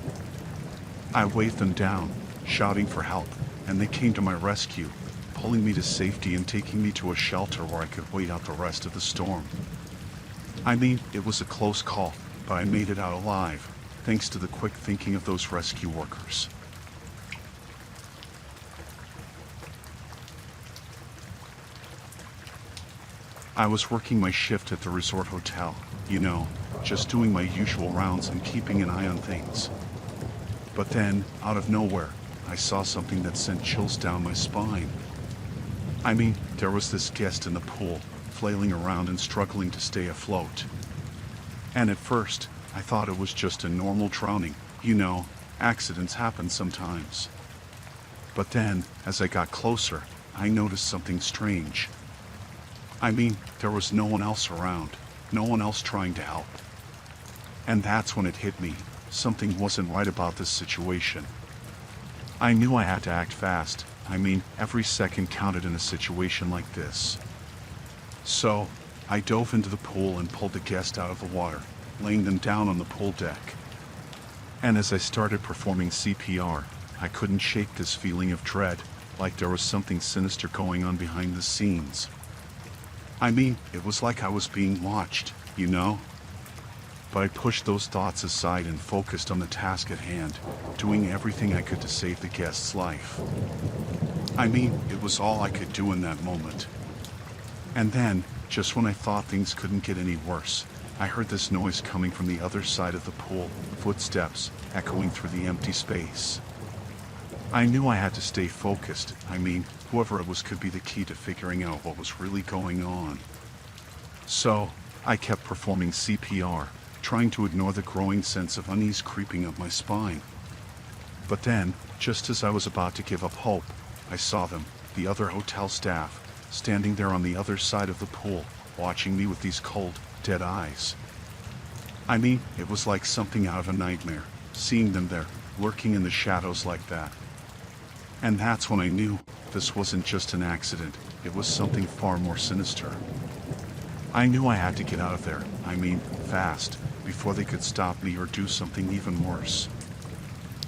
I waved them down, shouting for help, and they came to my rescue, pulling me to safety and taking me to a shelter where I could wait out the rest of the storm. It was a close call, but I made it out alive, thanks to the quick thinking of those rescue workers. I was working my shift at the resort hotel, just doing my usual rounds and keeping an eye on things. But then, out of nowhere, I saw something that sent chills down my spine. There was this guest in the pool, flailing around and struggling to stay afloat. And at first, I thought it was just a normal drowning, accidents happen sometimes. But then, as I got closer, I noticed something strange. There was no one else around, no one else trying to help. And that's when it hit me, something wasn't right about this situation. I knew I had to act fast. Every second counted in a situation like this. So, I dove into the pool and pulled the guest out of the water, laying them down on the pool deck. And as I started performing CPR, I couldn't shake this feeling of dread, like there was something sinister going on behind the scenes. It was like I was being watched, But I pushed those thoughts aside and focused on the task at hand, doing everything I could to save the guest's life. It was all I could do in that moment. And then, just when I thought things couldn't get any worse, I heard this noise coming from the other side of the pool, footsteps echoing through the empty space. I knew I had to stay focused. Whoever it was could be the key to figuring out what was really going on. So, I kept performing CPR, trying to ignore the growing sense of unease creeping up my spine. But then, just as I was about to give up hope, I saw them, the other hotel staff, standing there on the other side of the pool, watching me with these cold, dead eyes. It was like something out of a nightmare, seeing them there, lurking in the shadows like that. And that's when I knew this wasn't just an accident, it was something far more sinister. I knew I had to get out of there, fast, before they could stop me or do something even worse.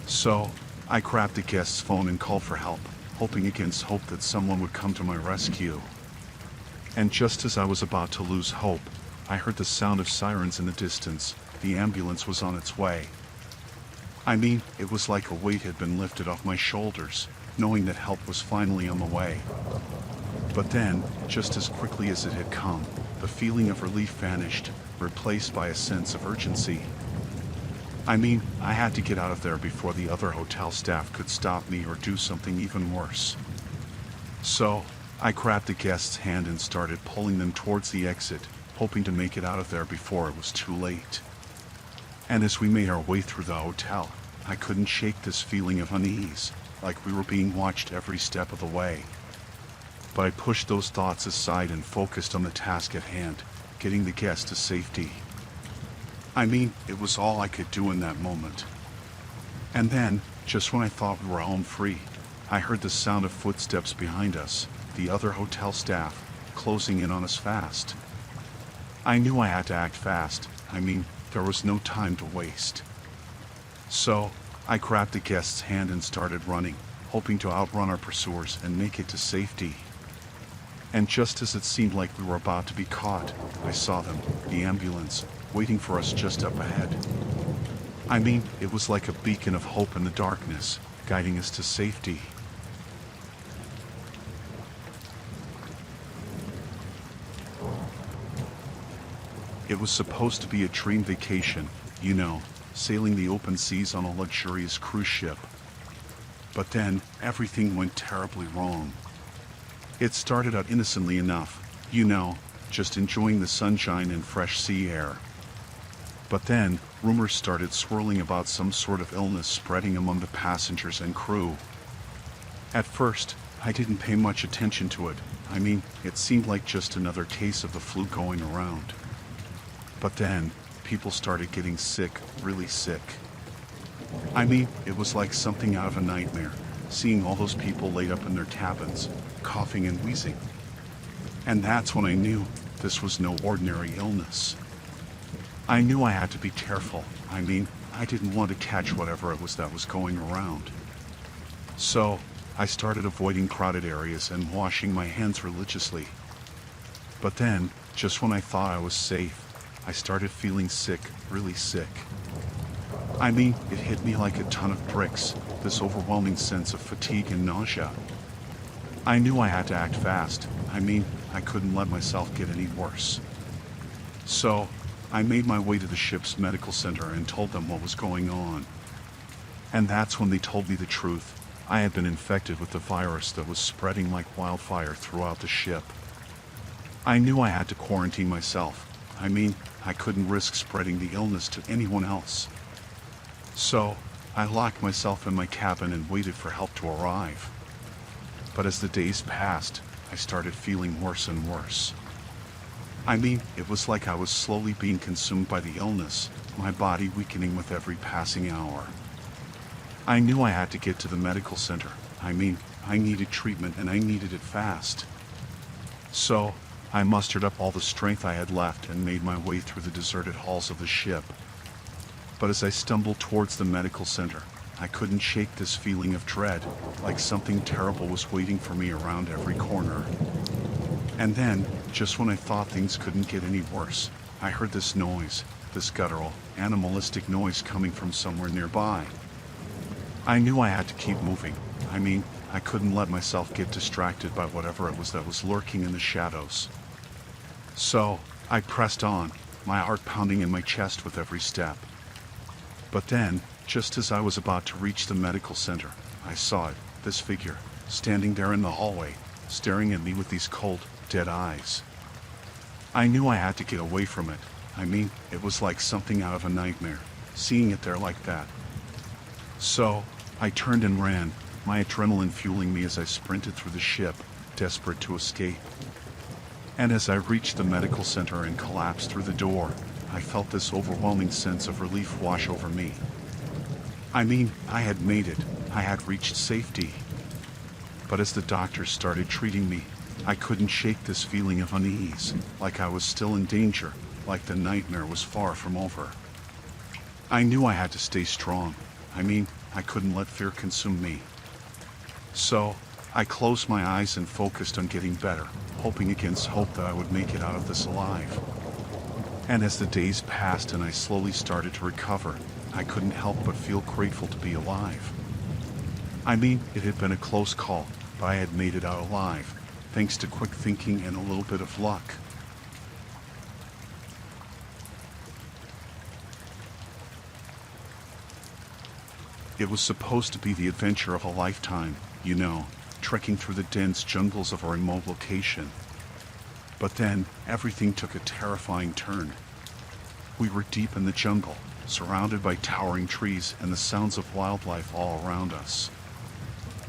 So, I grabbed the guest's phone and called for help, hoping against hope that someone would come to my rescue. And just as I was about to lose hope, I heard the sound of sirens in the distance. The ambulance was on its way. It was like a weight had been lifted off my shoulders, knowing that help was finally on the way. But then, just as quickly as it had come, the feeling of relief vanished, replaced by a sense of urgency. I had to get out of there before the other hotel staff could stop me or do something even worse. So, I grabbed the guest's hand and started pulling them towards the exit, hoping to make it out of there before it was too late. And as we made our way through the hotel, I couldn't shake this feeling of unease, like we were being watched every step of the way. But I pushed those thoughts aside and focused on the task at hand, getting the guest to safety. It was all I could do in that moment. And then, just when I thought we were home free, I heard the sound of footsteps behind us, the other hotel staff, closing in on us fast. I knew I had to act fast. There was no time to waste. So, I grabbed the guest's hand and started running, hoping to outrun our pursuers and make it to safety. And just as it seemed like we were about to be caught, I saw them, the ambulance, waiting for us just up ahead. It was like a beacon of hope in the darkness, guiding us to safety. It was supposed to be a dream vacation, sailing the open seas on a luxurious cruise ship. But then, everything went terribly wrong. It started out innocently enough, just enjoying the sunshine and fresh sea air. But then, rumors started swirling about some sort of illness spreading among the passengers and crew. At first, I didn't pay much attention to it. It seemed like just another case of the flu going around. But then, people started getting sick, really sick. It was like something out of a nightmare, seeing all those people laid up in their cabins, coughing and wheezing. And that's when I knew this was no ordinary illness. I knew I had to be careful. I didn't want to catch whatever it was that was going around. So, I started avoiding crowded areas and washing my hands religiously. But then, just when I thought I was safe, I started feeling sick, really sick. It hit me like a ton of bricks, this overwhelming sense of fatigue and nausea. I knew I had to act fast. I couldn't let myself get any worse. So, I made my way to the ship's medical center and told them what was going on. And that's when they told me the truth. I had been infected with the virus that was spreading like wildfire throughout the ship. I knew I had to quarantine myself. I couldn't risk spreading the illness to anyone else. So, I locked myself in my cabin and waited for help to arrive. But as the days passed, I started feeling worse and worse. It was like I was slowly being consumed by the illness, my body weakening with every passing hour. I knew I had to get to the medical center. I needed treatment and I needed it fast. So, I mustered up all the strength I had left and made my way through the deserted halls of the ship. But as I stumbled towards the medical center, I couldn't shake this feeling of dread, like something terrible was waiting for me around every corner. And then, just when I thought things couldn't get any worse, I heard this noise, this guttural, animalistic noise coming from somewhere nearby. I knew I had to keep moving. I couldn't let myself get distracted by whatever it was that was lurking in the shadows. So, I pressed on, my heart pounding in my chest with every step. But then, just as I was about to reach the medical center, I saw it, this figure, standing there in the hallway, staring at me with these cold, dead eyes. I knew I had to get away from it. I mean, it was like something out of a nightmare, seeing it there like that. So, I turned and ran, my adrenaline fueling me as I sprinted through the ship, desperate to escape. And as I reached the medical center and collapsed through the door, I felt this overwhelming sense of relief wash over me. I mean, I had made it. I had reached safety. But as the doctors started treating me, I couldn't shake this feeling of unease, like I was still in danger, like the nightmare was far from over. I knew I had to stay strong. I mean, I couldn't let fear consume me. So, I closed my eyes and focused on getting better, hoping against hope that I would make it out of this alive. And as the days passed and I slowly started to recover, I couldn't help but feel grateful to be alive. I mean, it had been a close call, but I had made it out alive, thanks to quick thinking and a little bit of luck. It was supposed to be the adventure of a lifetime, you know, trekking through the dense jungles of a remote location. But then, everything took a terrifying turn. We were deep in the jungle, surrounded by towering trees and the sounds of wildlife all around us.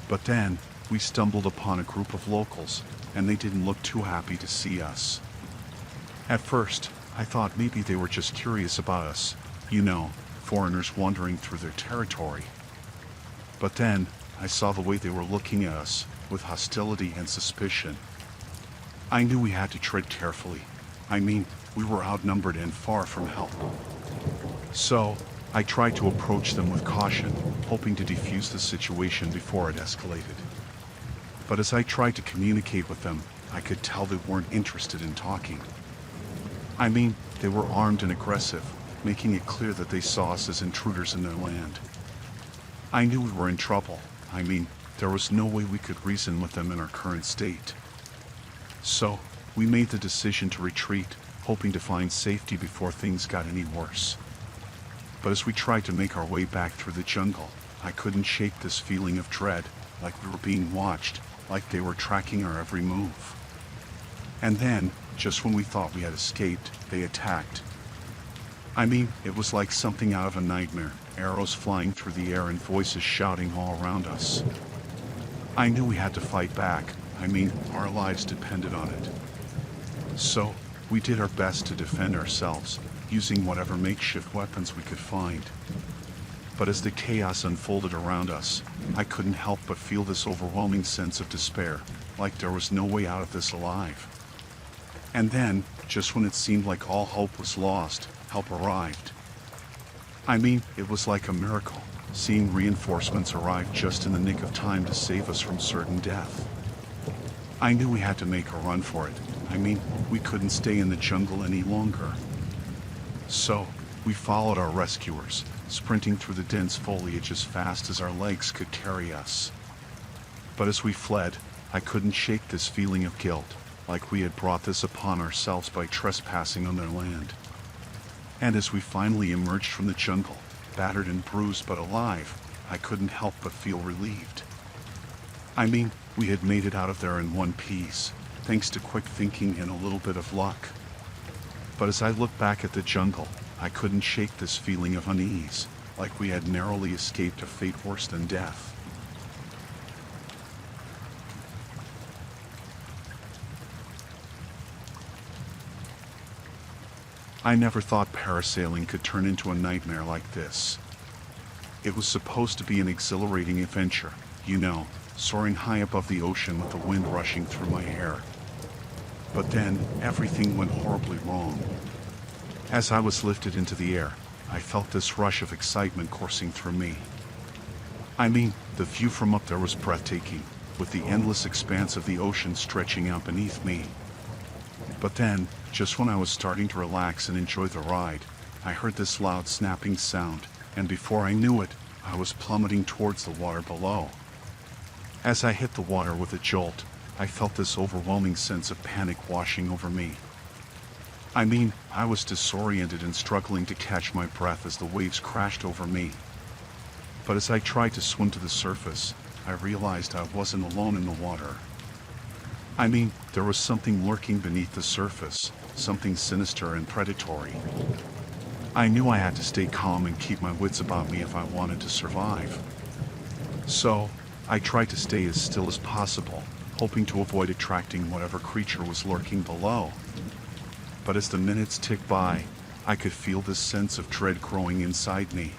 But then, we stumbled upon a group of locals, and they didn't look too happy to see us. At first, I thought maybe they were just curious about us, you know, foreigners wandering through their territory. But then, I saw the way they were looking at us, with hostility and suspicion. I knew we had to tread carefully. I mean, we were outnumbered and far from help. So, I tried to approach them with caution, hoping to defuse the situation before it escalated. But as I tried to communicate with them, I could tell they weren't interested in talking. I mean, they were armed and aggressive, making it clear that they saw us as intruders in their land. I knew we were in trouble. I mean, there was no way we could reason with them in our current state. So, we made the decision to retreat, hoping to find safety before things got any worse. But as we tried to make our way back through the jungle, I couldn't shake this feeling of dread, like we were being watched, like they were tracking our every move. And then, just when we thought we had escaped, they attacked. I mean, it was like something out of a nightmare, arrows flying through the air and voices shouting all around us. I knew we had to fight back. I mean, our lives depended on it. So, we did our best to defend ourselves, using whatever makeshift weapons we could find. But as the chaos unfolded around us, I couldn't help but feel this overwhelming sense of despair, like there was no way out of this alive. And then, just when it seemed like all hope was lost, help arrived. I mean, it was like a miracle, seeing reinforcements arrive just in the nick of time to save us from certain death. I knew we had to make a run for it. I mean, we couldn't stay in the jungle any longer. So, we followed our rescuers, sprinting through the dense foliage as fast as our legs could carry us. But as we fled, I couldn't shake this feeling of guilt, like we had brought this upon ourselves by trespassing on their land. And as we finally emerged from the jungle, battered and bruised but alive, I couldn't help but feel relieved. I mean, we had made it out of there in one piece, thanks to quick thinking and a little bit of luck. But as I looked back at the jungle, I couldn't shake this feeling of unease, like we had narrowly escaped a fate worse than death. I never thought parasailing could turn into a nightmare like this. It was supposed to be an exhilarating adventure, you know, soaring high above the ocean with the wind rushing through my hair. But then, everything went horribly wrong. As I was lifted into the air, I felt this rush of excitement coursing through me. I mean, the view from up there was breathtaking, with the endless expanse of the ocean stretching out beneath me. But then, just when I was starting to relax and enjoy the ride, I heard this loud snapping sound, and before I knew it, I was plummeting towards the water below. As I hit the water with a jolt, I felt this overwhelming sense of panic washing over me. I mean, I was disoriented and struggling to catch my breath as the waves crashed over me. But as I tried to swim to the surface, I realized I wasn't alone in the water. I mean, there was something lurking beneath the surface, something sinister and predatory. I knew I had to stay calm and keep my wits about me if I wanted to survive. So, I tried to stay as still as possible, hoping to avoid attracting whatever creature was lurking below. But as the minutes ticked by, I could feel this sense of dread growing inside me.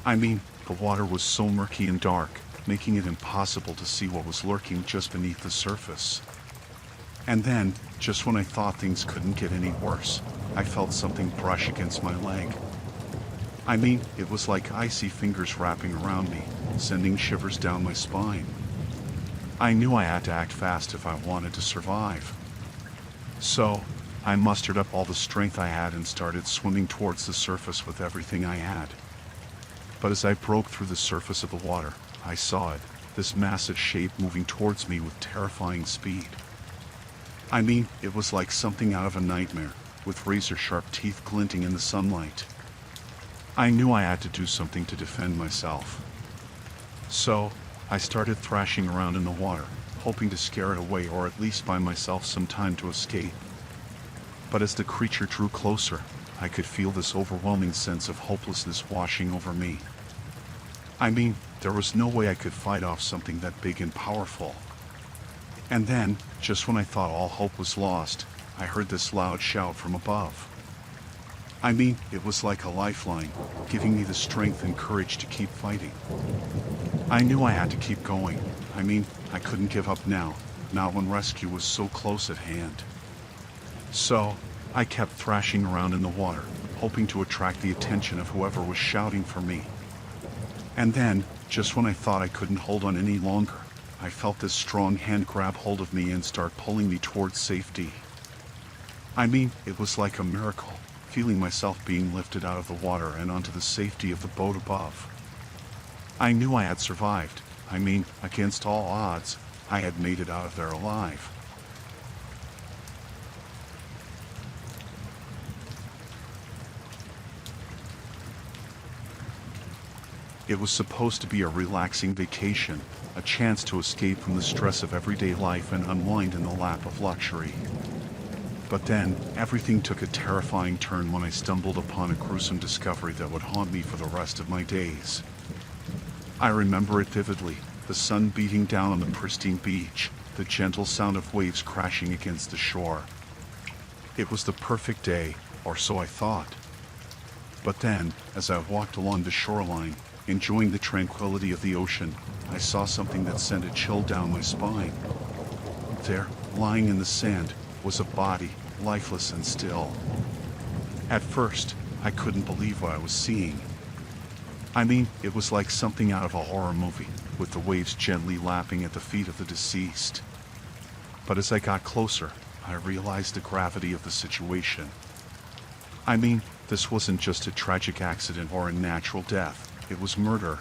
I mean, the water was so murky and dark, making it impossible to see what was lurking just beneath the surface. And then, just when I thought things couldn't get any worse, I felt something brush against my leg. I mean, it was like icy fingers wrapping around me, sending shivers down my spine. I knew I had to act fast if I wanted to survive. So, I mustered up all the strength I had and started swimming towards the surface with everything I had. But as I broke through the surface of the water, I saw it, this massive shape moving towards me with terrifying speed. I mean, it was like something out of a nightmare, with razor-sharp teeth glinting in the sunlight. I knew I had to do something to defend myself. So, I started thrashing around in the water, hoping to scare it away or at least buy myself some time to escape. But as the creature drew closer, I could feel this overwhelming sense of hopelessness washing over me. I mean, there was no way I could fight off something that big and powerful. And then, just when I thought all hope was lost, I heard this loud shout from above. I mean, it was like a lifeline, giving me the strength and courage to keep fighting. I knew I had to keep going. I mean, I couldn't give up now, not when rescue was so close at hand. So, I kept thrashing around in the water, hoping to attract the attention of whoever was shouting for me. And then, just when I thought I couldn't hold on any longer, I felt this strong hand grab hold of me and start pulling me towards safety. I mean, it was like a miracle, feeling myself being lifted out of the water and onto the safety of the boat above. I knew I had survived. I mean, against all odds, I had made it out of there alive. It was supposed to be a relaxing vacation, a chance to escape from the stress of everyday life and unwind in the lap of luxury. But then, everything took a terrifying turn when I stumbled upon a gruesome discovery that would haunt me for the rest of my days. I remember it vividly, the sun beating down on the pristine beach, the gentle sound of waves crashing against the shore. It was the perfect day, or so I thought. But then, as I walked along the shoreline, enjoying the tranquility of the ocean, I saw something that sent a chill down my spine. There, lying in the sand, was a body, lifeless and still. At first, I couldn't believe what I was seeing. I mean, it was like something out of a horror movie, with the waves gently lapping at the feet of the deceased. But as I got closer, I realized the gravity of the situation. I mean, this wasn't just a tragic accident or a natural death. It was murder.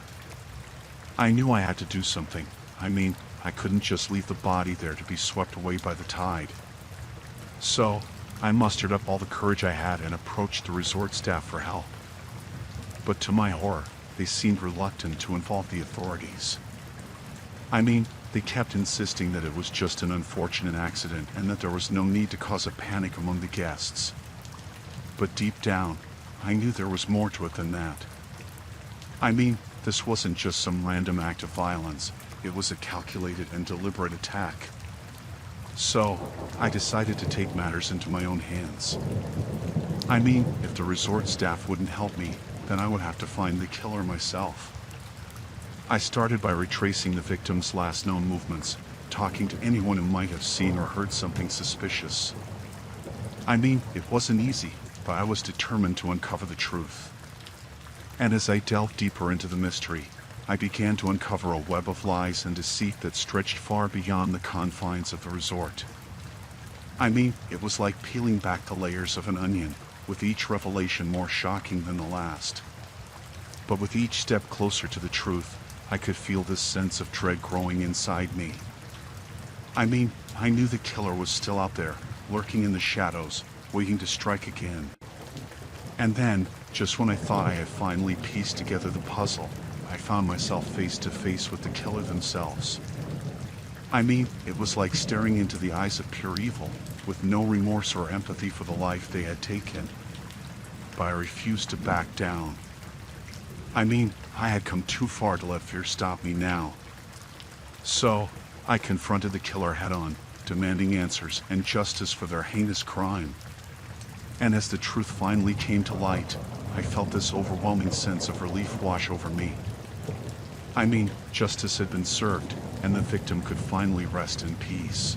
I knew I had to do something. I mean, I couldn't just leave the body there to be swept away by the tide. So, I mustered up all the courage I had and approached the resort staff for help. But to my horror, they seemed reluctant to involve the authorities. I mean, they kept insisting that it was just an unfortunate accident and that there was no need to cause a panic among the guests. But deep down, I knew there was more to it than that. I mean, this wasn't just some random act of violence, it was a calculated and deliberate attack. So, I decided to take matters into my own hands. I mean, if the resort staff wouldn't help me, then I would have to find the killer myself. I started by retracing the victim's last known movements, talking to anyone who might have seen or heard something suspicious. I mean, it wasn't easy, but I was determined to uncover the truth. And as I delved deeper into the mystery, I began to uncover a web of lies and deceit that stretched far beyond the confines of the resort. I mean, it was like peeling back the layers of an onion, with each revelation more shocking than the last. But with each step closer to the truth, I could feel this sense of dread growing inside me. I mean, I knew the killer was still out there, lurking in the shadows, waiting to strike again. And then, just when I thought I had finally pieced together the puzzle, I found myself face to face with the killer themselves. I mean, it was like staring into the eyes of pure evil, with no remorse or empathy for the life they had taken. But I refused to back down. I mean, I had come too far to let fear stop me now. So, I confronted the killer head-on, demanding answers and justice for their heinous crime. And as the truth finally came to light, I felt this overwhelming sense of relief wash over me. I mean, justice had been served, and the victim could finally rest in peace.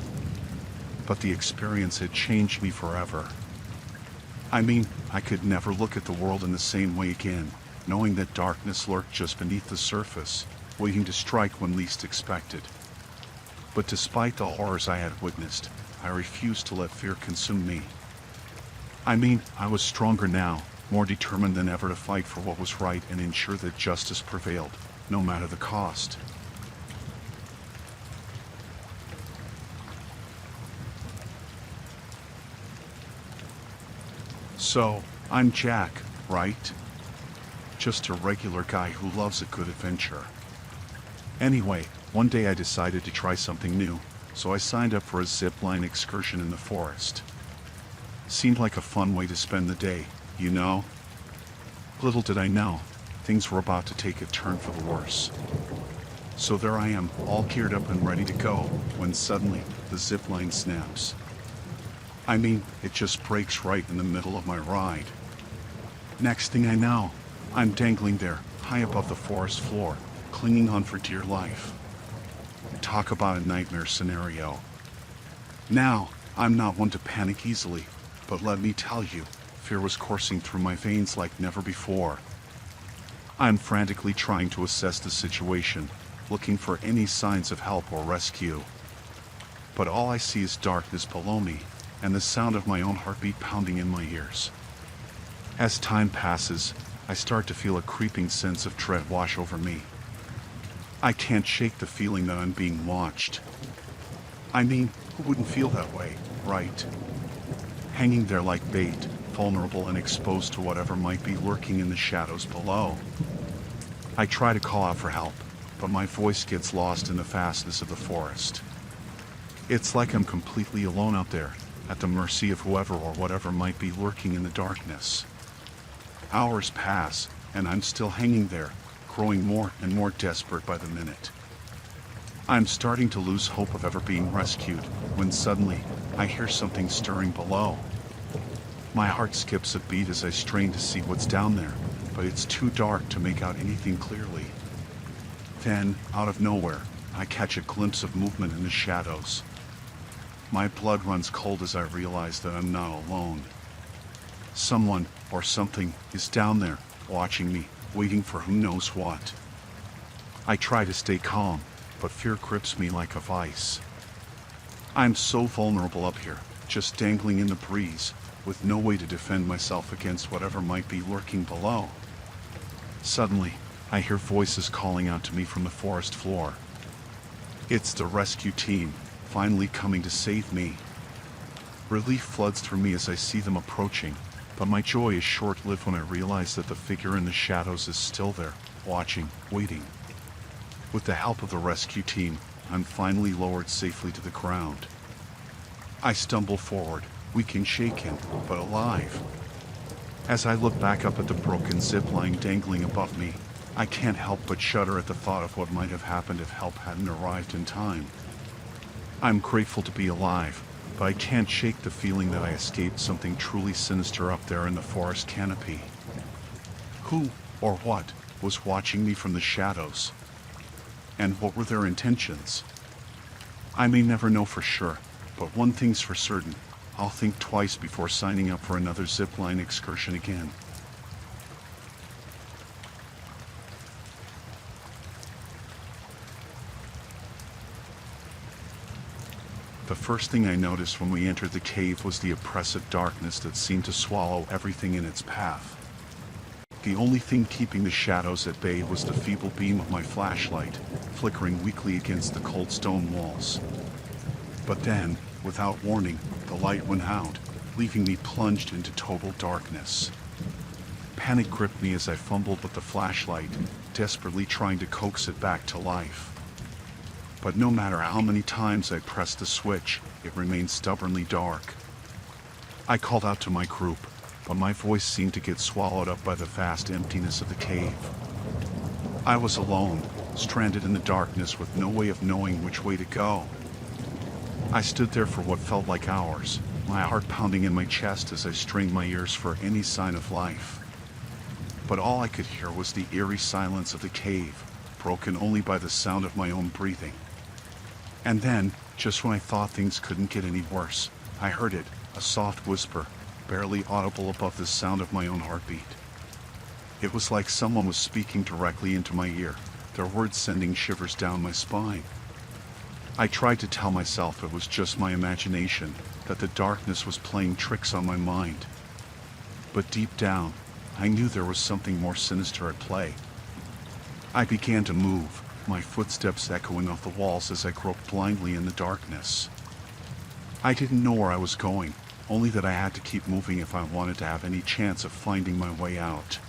But the experience had changed me forever. I mean, I could never look at the world in the same way again, knowing that darkness lurked just beneath the surface, waiting to strike when least expected. But despite the horrors I had witnessed, I refused to let fear consume me. I mean, I was stronger now, more determined than ever to fight for what was right and ensure that justice prevailed, no matter the cost. So, I'm Jack, right? Just a regular guy who loves a good adventure. Anyway, one day I decided to try something new, so I signed up for a zip-line excursion in the forest. Seemed like a fun way to spend the day, you know? Little did I know, things were about to take a turn for the worse. So there I am, all geared up and ready to go, when suddenly, the zip-line snaps. I mean, it just breaks right in the middle of my ride. Next thing I know, I'm dangling there, high above the forest floor, clinging on for dear life. Talk about a nightmare scenario. Now, I'm not one to panic easily, but let me tell you, fear was coursing through my veins like never before. I'm frantically trying to assess the situation, looking for any signs of help or rescue. But all I see is darkness below me, and the sound of my own heartbeat pounding in my ears. As time passes, I start to feel a creeping sense of dread wash over me. I can't shake the feeling that I'm being watched. I mean, who wouldn't feel that way, right? Hanging there like bait, vulnerable and exposed to whatever might be lurking in the shadows below. I try to call out for help, but my voice gets lost in the vastness of the forest. It's like I'm completely alone out there, at the mercy of whoever or whatever might be lurking in the darkness. Hours pass, and I'm still hanging there, growing more and more desperate by the minute. I'm starting to lose hope of ever being rescued, when suddenly, I hear something stirring below. My heart skips a beat as I strain to see what's down there, but it's too dark to make out anything clearly. Then, out of nowhere, I catch a glimpse of movement in the shadows. My blood runs cold as I realize that I'm not alone. Someone, or something, is down there, watching me, waiting for who knows what. I try to stay calm, but fear grips me like a vice. I'm so vulnerable up here, just dangling in the breeze, with no way to defend myself against whatever might be lurking below. Suddenly, I hear voices calling out to me from the forest floor. It's the rescue team, finally coming to save me. Relief floods through me as I see them approaching, but my joy is short-lived when I realize that the figure in the shadows is still there, watching, waiting. With the help of the rescue team, I'm finally lowered safely to the ground. I stumble forward, weak and shaken, but alive. As I look back up at the broken zip line dangling above me, I can't help but shudder at the thought of what might have happened if help hadn't arrived in time. I'm grateful to be alive, but I can't shake the feeling that I escaped something truly sinister up there in the forest canopy. Who, or what, was watching me from the shadows? And what were their intentions? I may never know for sure, but one thing's for certain, I'll think twice before signing up for another zipline excursion again. The first thing I noticed when we entered the cave was the oppressive darkness that seemed to swallow everything in its path. The only thing keeping the shadows at bay was the feeble beam of my flashlight, flickering weakly against the cold stone walls. But then, without warning, the light went out, leaving me plunged into total darkness. Panic gripped me as I fumbled with the flashlight, desperately trying to coax it back to life. But no matter how many times I pressed the switch, it remained stubbornly dark. I called out to my group, but my voice seemed to get swallowed up by the vast emptiness of the cave. I was alone, stranded in the darkness with no way of knowing which way to go. I stood there for what felt like hours, my heart pounding in my chest as I strained my ears for any sign of life. But all I could hear was the eerie silence of the cave, broken only by the sound of my own breathing. And then, just when I thought things couldn't get any worse, I heard it, a soft whisper, barely audible above the sound of my own heartbeat. It was like someone was speaking directly into my ear, their words sending shivers down my spine. I tried to tell myself it was just my imagination, that the darkness was playing tricks on my mind. But deep down, I knew there was something more sinister at play. I began to move, my footsteps echoing off the walls as I groped blindly in the darkness. I didn't know where I was going, only that I had to keep moving if I wanted to have any chance of finding my way out.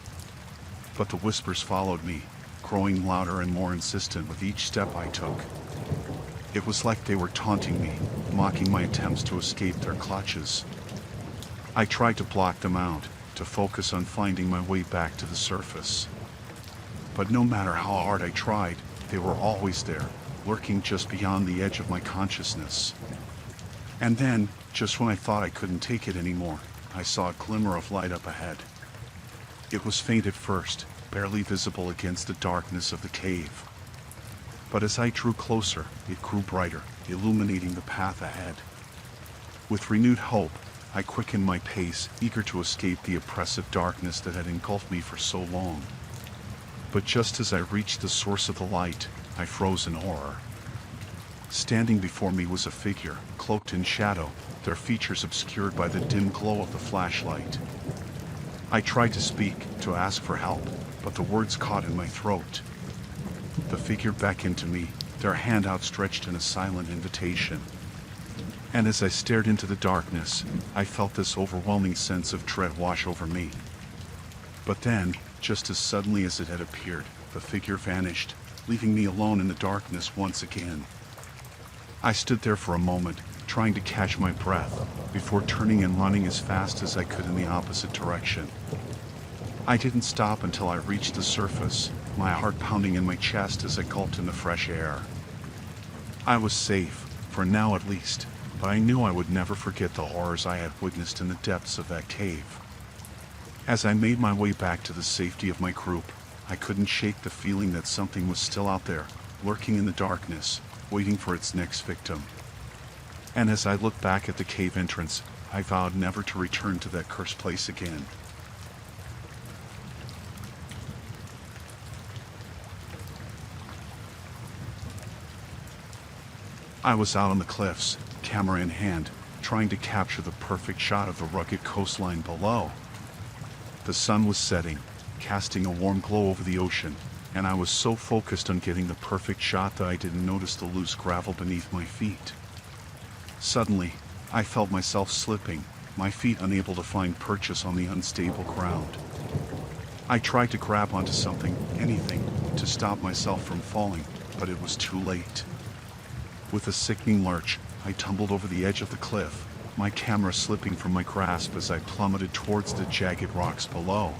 But the whispers followed me, growing louder and more insistent with each step I took. It was like they were taunting me, mocking my attempts to escape their clutches. I tried to block them out, to focus on finding my way back to the surface. But no matter how hard I tried, they were always there, lurking just beyond the edge of my consciousness. And then, just when I thought I couldn't take it anymore, I saw a glimmer of light up ahead. It was faint at first, barely visible against the darkness of the cave. But as I drew closer, it grew brighter, illuminating the path ahead. With renewed hope, I quickened my pace, eager to escape the oppressive darkness that had engulfed me for so long. But just as I reached the source of the light, I froze in horror. Standing before me was a figure, cloaked in shadow, their features obscured by the dim glow of the flashlight. I tried to speak, to ask for help, but the words caught in my throat. The figure beckoned to me, their hand outstretched in a silent invitation. And as I stared into the darkness, I felt this overwhelming sense of dread wash over me. But then, just as suddenly as it had appeared, the figure vanished, leaving me alone in the darkness once again. I stood there for a moment, trying to catch my breath, before turning and running as fast as I could in the opposite direction. I didn't stop until I reached the surface, my heart pounding in my chest as I gulped in the fresh air. I was safe, for now at least, but I knew I would never forget the horrors I had witnessed in the depths of that cave. As I made my way back to the safety of my group, I couldn't shake the feeling that something was still out there, lurking in the darkness, waiting for its next victim. And as I looked back at the cave entrance, I vowed never to return to that cursed place again. I was out on the cliffs, camera in hand, trying to capture the perfect shot of the rugged coastline below. The sun was setting, casting a warm glow over the ocean, and I was so focused on getting the perfect shot that I didn't notice the loose gravel beneath my feet. Suddenly, I felt myself slipping, my feet unable to find purchase on the unstable ground. I tried to grab onto something, anything, to stop myself from falling, but it was too late. With a sickening lurch, I tumbled over the edge of the cliff, my camera slipping from my grasp as I plummeted towards the jagged rocks below.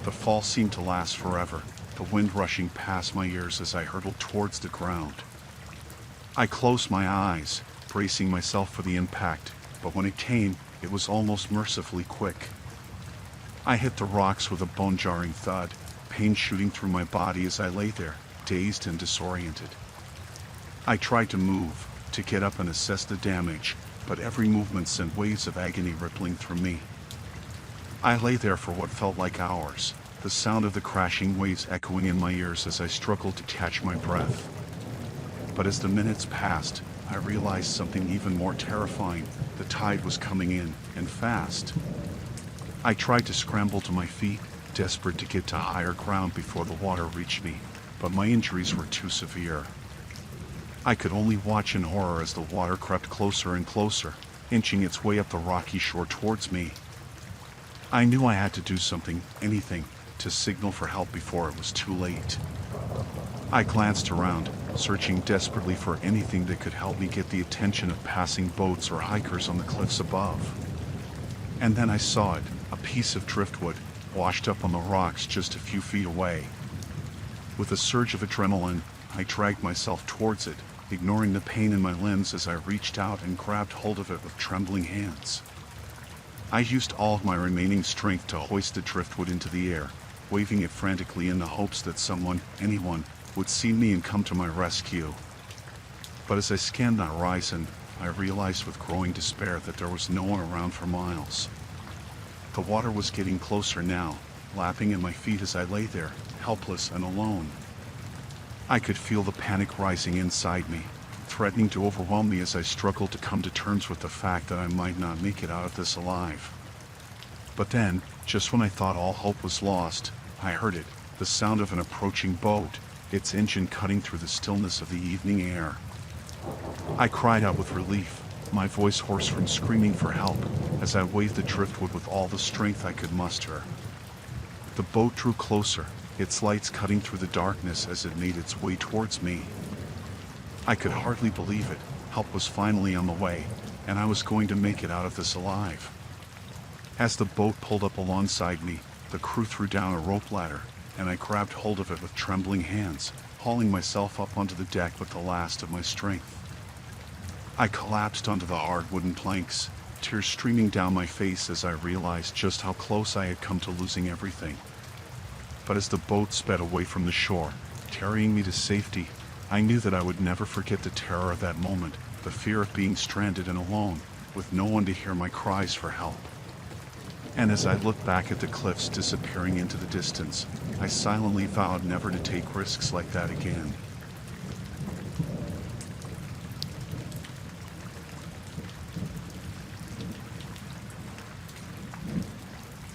The fall seemed to last forever, the wind rushing past my ears as I hurtled towards the ground. I closed my eyes, bracing myself for the impact, but when it came, it was almost mercifully quick. I hit the rocks with a bone-jarring thud, pain shooting through my body as I lay there, dazed and disoriented. I tried to move, to get up and assess the damage, but every movement sent waves of agony rippling through me. I lay there for what felt like hours, the sound of the crashing waves echoing in my ears as I struggled to catch my breath. But as the minutes passed, I realized something even more terrifying. The tide was coming in, and fast. I tried to scramble to my feet, desperate to get to higher ground before the water reached me, but my injuries were too severe. I could only watch in horror as the water crept closer and closer, inching its way up the rocky shore towards me. I knew I had to do something, anything, to signal for help before it was too late. I glanced around, searching desperately for anything that could help me get the attention of passing boats or hikers on the cliffs above. And then I saw it, a piece of driftwood, washed up on the rocks just a few feet away. With a surge of adrenaline, I dragged myself towards it, ignoring the pain in my limbs as I reached out and grabbed hold of it with trembling hands. I used all of my remaining strength to hoist the driftwood into the air, waving it frantically in the hopes that someone, anyone, would see me and come to my rescue. But as I scanned the horizon, I realized with growing despair that there was no one around for miles. The water was getting closer now, lapping at my feet as I lay there, helpless and alone. I could feel the panic rising inside me, threatening to overwhelm me as I struggled to come to terms with the fact that I might not make it out of this alive. But then, just when I thought all hope was lost, I heard it, the sound of an approaching boat, its engine cutting through the stillness of the evening air. I cried out with relief, my voice hoarse from screaming for help, as I waved the driftwood with all the strength I could muster. The boat drew closer, its lights cutting through the darkness as it made its way towards me. I could hardly believe it. Help was finally on the way, and I was going to make it out of this alive. As the boat pulled up alongside me, the crew threw down a rope ladder, and I grabbed hold of it with trembling hands, hauling myself up onto the deck with the last of my strength. I collapsed onto the hard wooden planks, tears streaming down my face as I realized just how close I had come to losing everything. But as the boat sped away from the shore, carrying me to safety, I knew that I would never forget the terror of that moment, the fear of being stranded and alone, with no one to hear my cries for help. And as I looked back at the cliffs disappearing into the distance, I silently vowed never to take risks like that again.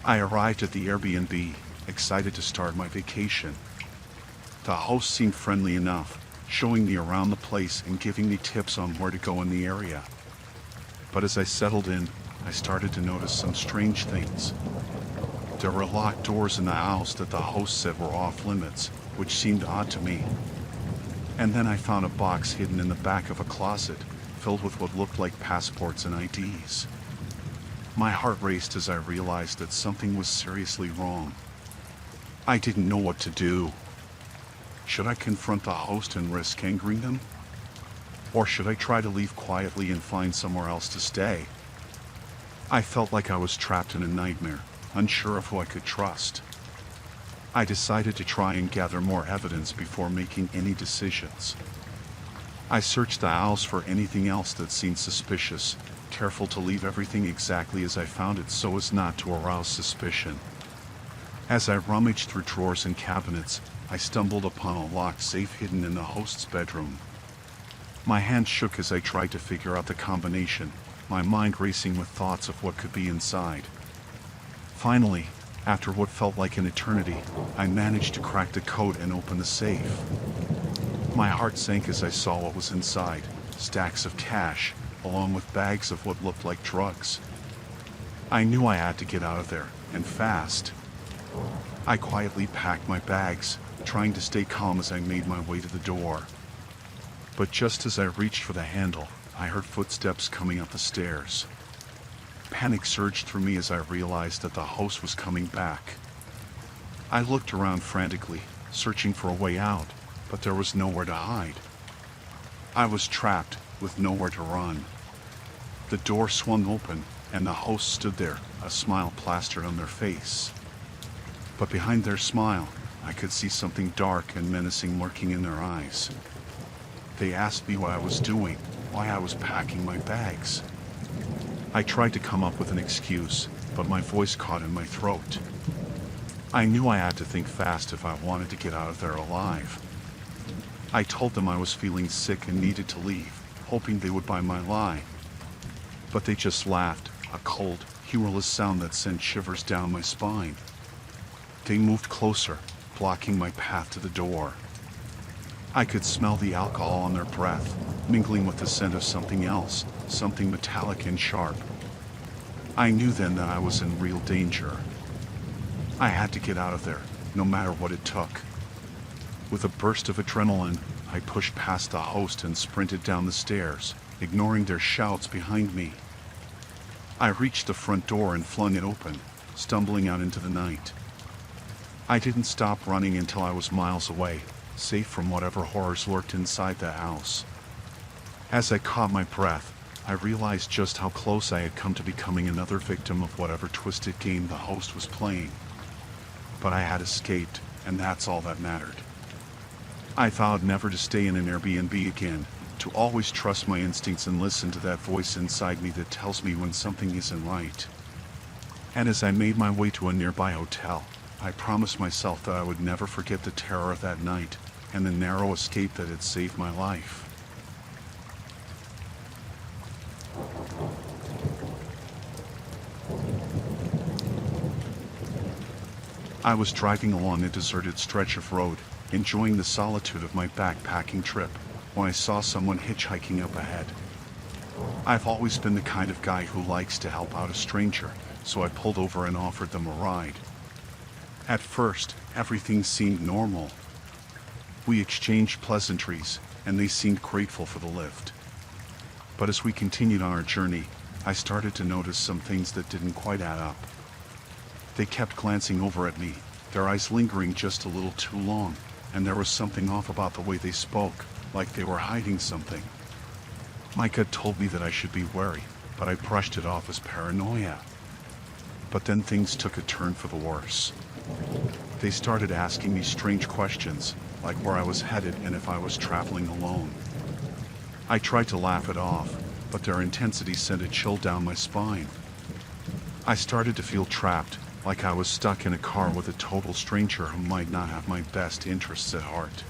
I arrived at the Airbnb, excited to start my vacation. The host seemed friendly enough, showing me around the place and giving me tips on where to go in the area. But as I settled in, I started to notice some strange things. There were locked doors in the house that the host said were off limits, which seemed odd to me. And then I found a box hidden in the back of a closet, filled with what looked like passports and IDs. My heart raced as I realized that something was seriously wrong. I didn't know what to do. Should I confront the host and risk angering them? Or should I try to leave quietly and find somewhere else to stay? I felt like I was trapped in a nightmare, unsure of who I could trust. I decided to try and gather more evidence before making any decisions. I searched the house for anything else that seemed suspicious, careful to leave everything exactly as I found it so as not to arouse suspicion. As I rummaged through drawers and cabinets, I stumbled upon a locked safe hidden in the host's bedroom. My hands shook as I tried to figure out the combination, my mind racing with thoughts of what could be inside. Finally, after what felt like an eternity, I managed to crack the code and open the safe. My heart sank as I saw what was inside, stacks of cash, along with bags of what looked like drugs. I knew I had to get out of there, and fast. I quietly packed my bags, trying to stay calm as I made my way to the door. But just as I reached for the handle, I heard footsteps coming up the stairs. Panic surged through me as I realized that the host was coming back. I looked around frantically, searching for a way out, but there was nowhere to hide. I was trapped, with nowhere to run. The door swung open, and the host stood there, a smile plastered on their face. But behind their smile, I could see something dark and menacing lurking in their eyes. They asked me what I was doing, why I was packing my bags. I tried to come up with an excuse, but my voice caught in my throat. I knew I had to think fast if I wanted to get out of there alive. I told them I was feeling sick and needed to leave, hoping they would buy my lie. But they just laughed, a cold, humorless sound that sent shivers down my spine. They moved closer, blocking my path to the door. I could smell the alcohol on their breath, mingling with the scent of something else, something metallic and sharp. I knew then that I was in real danger. I had to get out of there, no matter what it took. With a burst of adrenaline, I pushed past the host and sprinted down the stairs, ignoring their shouts behind me. I reached the front door and flung it open, stumbling out into the night. I didn't stop running until I was miles away, safe from whatever horrors lurked inside the house. As I caught my breath, I realized just how close I had come to becoming another victim of whatever twisted game the host was playing. But I had escaped, and that's all that mattered. I vowed never to stay in an Airbnb again, to always trust my instincts and listen to that voice inside me that tells me when something isn't right. And as I made my way to a nearby hotel, I promised myself that I would never forget the terror of that night and the narrow escape that had saved my life. I was driving along a deserted stretch of road, enjoying the solitude of my backpacking trip, when I saw someone hitchhiking up ahead. I've always been the kind of guy who likes to help out a stranger, so I pulled over and offered them a ride. At first, everything seemed normal. We exchanged pleasantries, and they seemed grateful for the lift. But as we continued on our journey, I started to notice some things that didn't quite add up. They kept glancing over at me, their eyes lingering just a little too long, and there was something off about the way they spoke, like they were hiding something. My gut told me that I should be wary, but I brushed it off as paranoia. But then things took a turn for the worse. They started asking me strange questions, like where I was headed and if I was traveling alone. I tried to laugh it off, but their intensity sent a chill down my spine. I started to feel trapped, like I was stuck in a car with a total stranger who might not have my best interests at heart.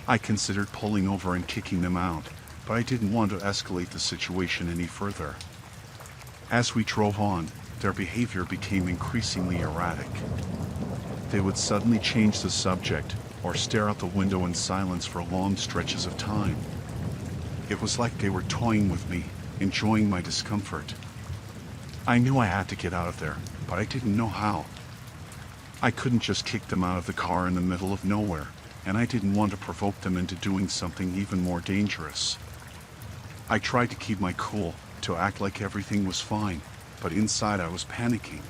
I considered pulling over and kicking them out, but I didn't want to escalate the situation any further. As we drove on, their behavior became increasingly erratic. They would suddenly change the subject, or stare out the window in silence for long stretches of time. It was like they were toying with me, enjoying my discomfort. I knew I had to get out of there, but I didn't know how. I couldn't just kick them out of the car in the middle of nowhere, and I didn't want to provoke them into doing something even more dangerous. I tried to keep my cool, to act like everything was fine, but inside I was panicking.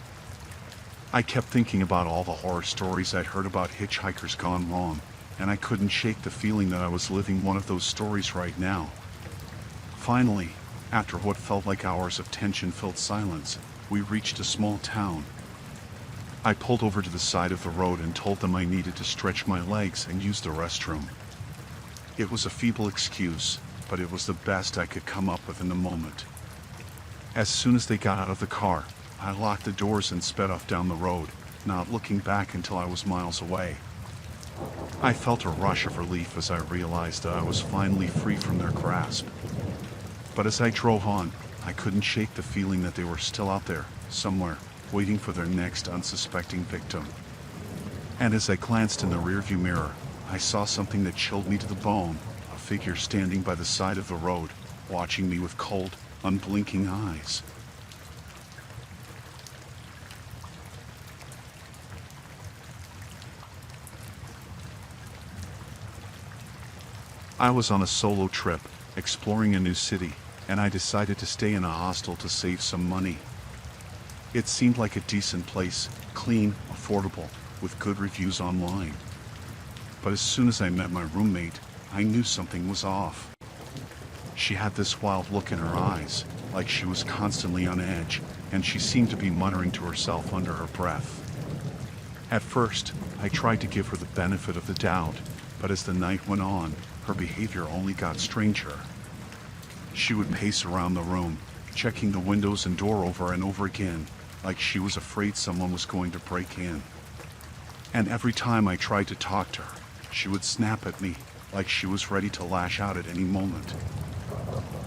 I kept thinking about all the horror stories I'd heard about hitchhikers gone wrong, and I couldn't shake the feeling that I was living one of those stories right now. Finally, after what felt like hours of tension-filled silence, we reached a small town. I pulled over to the side of the road and told them I needed to stretch my legs and use the restroom. It was a feeble excuse, but it was the best I could come up with in the moment. As soon as they got out of the car, I locked the doors and sped off down the road, not looking back until I was miles away. I felt a rush of relief as I realized that I was finally free from their grasp. But as I drove on, I couldn't shake the feeling that they were still out there, somewhere, waiting for their next unsuspecting victim. And as I glanced in the rearview mirror, I saw something that chilled me to the bone, a figure standing by the side of the road, watching me with cold, unblinking eyes. I was on a solo trip, exploring a new city, and I decided to stay in a hostel to save some money. It seemed like a decent place, clean, affordable, with good reviews online. But as soon as I met my roommate, I knew something was off. She had this wild look in her eyes, like she was constantly on edge, and she seemed to be muttering to herself under her breath. At first, I tried to give her the benefit of the doubt, but as the night went on, her behavior only got stranger. She would pace around the room, checking the windows and door over and over again, like she was afraid someone was going to break in. And every time I tried to talk to her, she would snap at me, like she was ready to lash out at any moment.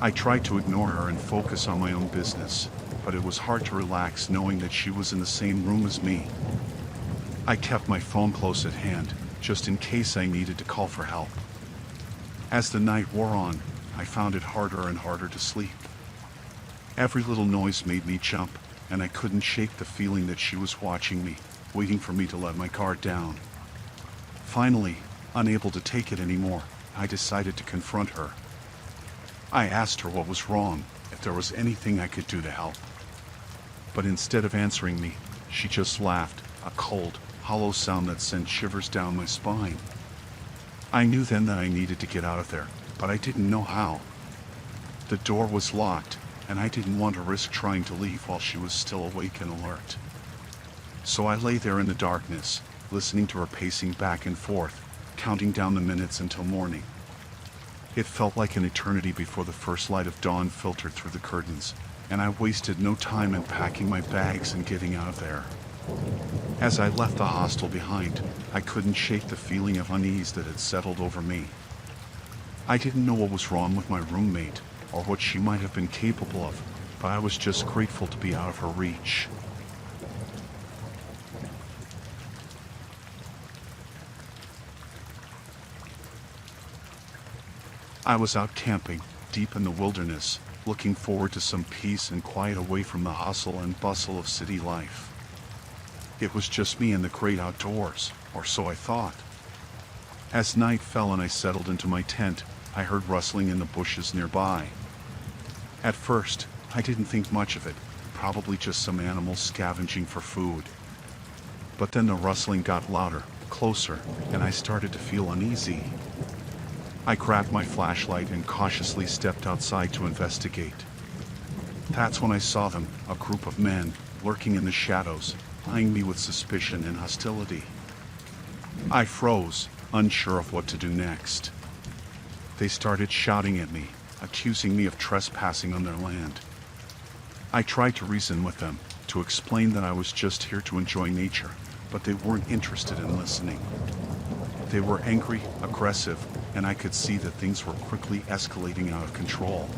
I tried to ignore her and focus on my own business, but it was hard to relax knowing that she was in the same room as me. I kept my phone close at hand, just in case I needed to call for help. As the night wore on, I found it harder and harder to sleep. Every little noise made me jump, and I couldn't shake the feeling that she was watching me, waiting for me to let my guard down. Finally, unable to take it anymore, I decided to confront her. I asked her what was wrong, if there was anything I could do to help. But instead of answering me, she just laughed, a cold, hollow sound that sent shivers down my spine. I knew then that I needed to get out of there, but I didn't know how. The door was locked, and I didn't want to risk trying to leave while she was still awake and alert. So I lay there in the darkness, listening to her pacing back and forth, counting down the minutes until morning. It felt like an eternity before the first light of dawn filtered through the curtains, and I wasted no time in packing my bags and getting out of there. As I left the hostel behind, I couldn't shake the feeling of unease that had settled over me. I didn't know what was wrong with my roommate, or what she might have been capable of, but I was just grateful to be out of her reach. I was out camping, deep in the wilderness, looking forward to some peace and quiet away from the hustle and bustle of city life. It was just me and the great outdoors, or so I thought. As night fell and I settled into my tent, I heard rustling in the bushes nearby. At first, I didn't think much of it, probably just some animals scavenging for food. But then the rustling got louder, closer, and I started to feel uneasy. I grabbed my flashlight and cautiously stepped outside to investigate. That's when I saw them, a group of men, lurking in the shadows, eyeing me with suspicion and hostility. I froze, unsure of what to do next. They started shouting at me, accusing me of trespassing on their land. I tried to reason with them, to explain that I was just here to enjoy nature, but they weren't interested in listening. They were angry, aggressive, and I could see that things were quickly escalating out of control.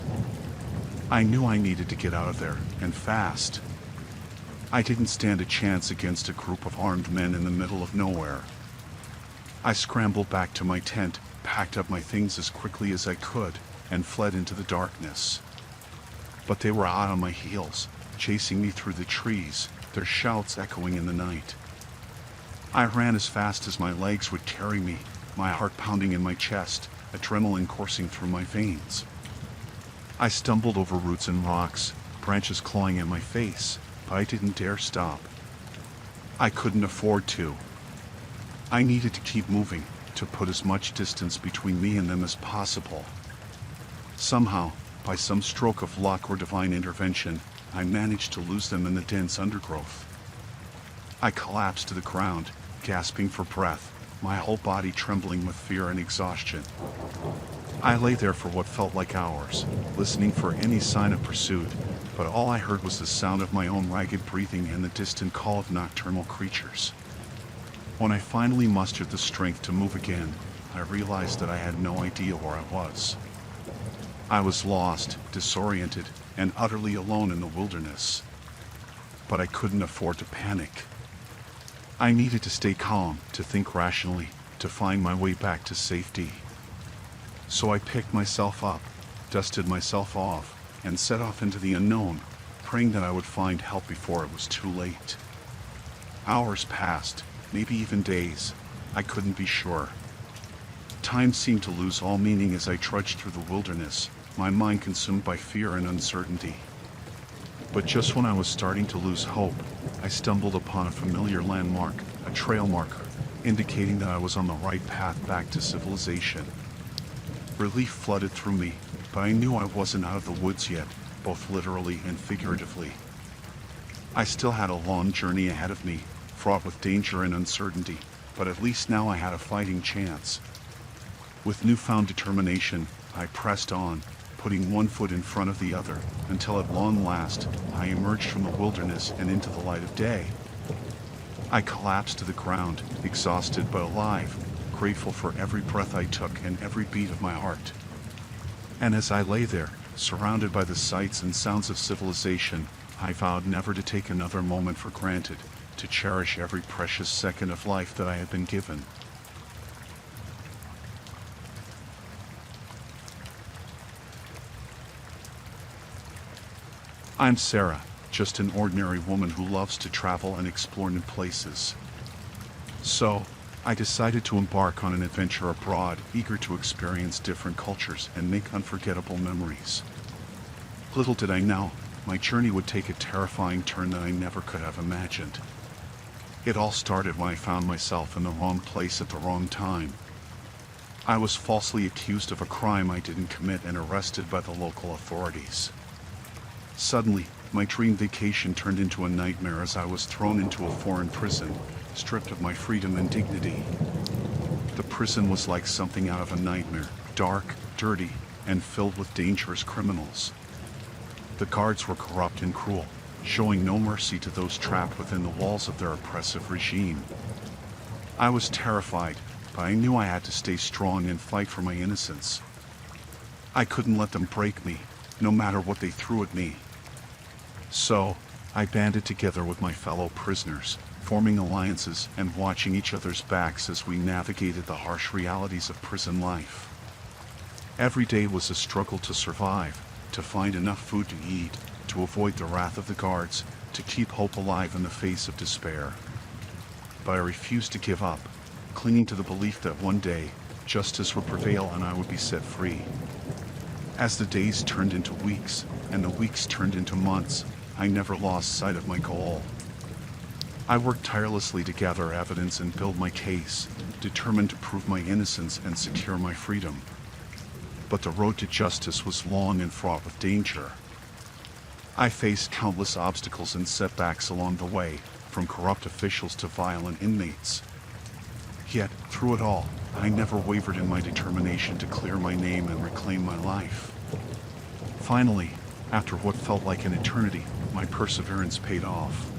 I knew I needed to get out of there, and fast. I didn't stand a chance against a group of armed men in the middle of nowhere. I scrambled back to my tent, packed up my things as quickly as I could, and fled into the darkness. But they were out on my heels, chasing me through the trees, their shouts echoing in the night. I ran as fast as my legs would carry me, my heart pounding in my chest, adrenaline coursing through my veins. I stumbled over roots and rocks, branches clawing at my face, but I didn't dare stop. I couldn't afford to. I needed to keep moving, to put as much distance between me and them as possible. Somehow, by some stroke of luck or divine intervention, I managed to lose them in the dense undergrowth. I collapsed to the ground, gasping for breath, my whole body trembling with fear and exhaustion. I lay there for what felt like hours, listening for any sign of pursuit, but all I heard was the sound of my own ragged breathing and the distant call of nocturnal creatures. When I finally mustered the strength to move again, I realized that I had no idea where I was. I was lost, disoriented, and utterly alone in the wilderness. But I couldn't afford to panic. I needed to stay calm, to think rationally, to find my way back to safety. So I picked myself up, dusted myself off, and set off into the unknown, praying that I would find help before it was too late. Hours passed, maybe even days. I couldn't be sure. Time seemed to lose all meaning as I trudged through the wilderness, my mind consumed by fear and uncertainty. But just when I was starting to lose hope, I stumbled upon a familiar landmark, a trail marker, indicating that I was on the right path back to civilization. Relief flooded through me, but I knew I wasn't out of the woods yet, both literally and figuratively. I still had a long journey ahead of me, fraught with danger and uncertainty, but at least now I had a fighting chance. With newfound determination, I pressed on, putting one foot in front of the other, until at long last, I emerged from the wilderness and into the light of day. I collapsed to the ground, exhausted but alive, grateful for every breath I took and every beat of my heart. And as I lay there, surrounded by the sights and sounds of civilization, I vowed never to take another moment for granted, to cherish every precious second of life that I had been given. I'm Sarah, just an ordinary woman who loves to travel and explore new places. So, I decided to embark on an adventure abroad, eager to experience different cultures and make unforgettable memories. Little did I know, my journey would take a terrifying turn that I never could have imagined. It all started when I found myself in the wrong place at the wrong time. I was falsely accused of a crime I didn't commit and arrested by the local authorities. Suddenly, my dream vacation turned into a nightmare as I was thrown into a foreign prison, stripped of my freedom and dignity. The prison was like something out of a nightmare, dark, dirty, and filled with dangerous criminals. The guards were corrupt and cruel, showing no mercy to those trapped within the walls of their oppressive regime. I was terrified, but I knew I had to stay strong and fight for my innocence. I couldn't let them break me, no matter what they threw at me. So, I banded together with my fellow prisoners, forming alliances and watching each other's backs as we navigated the harsh realities of prison life. Every day was a struggle to survive, to find enough food to eat, to avoid the wrath of the guards, to keep hope alive in the face of despair. But I refused to give up, clinging to the belief that one day, justice would prevail and I would be set free. As the days turned into weeks, and the weeks turned into months, I never lost sight of my goal. I worked tirelessly to gather evidence and build my case, determined to prove my innocence and secure my freedom. But the road to justice was long and fraught with danger. I faced countless obstacles and setbacks along the way, from corrupt officials to violent inmates. Yet, through it all, I never wavered in my determination to clear my name and reclaim my life. Finally, after what felt like an eternity, my perseverance paid off.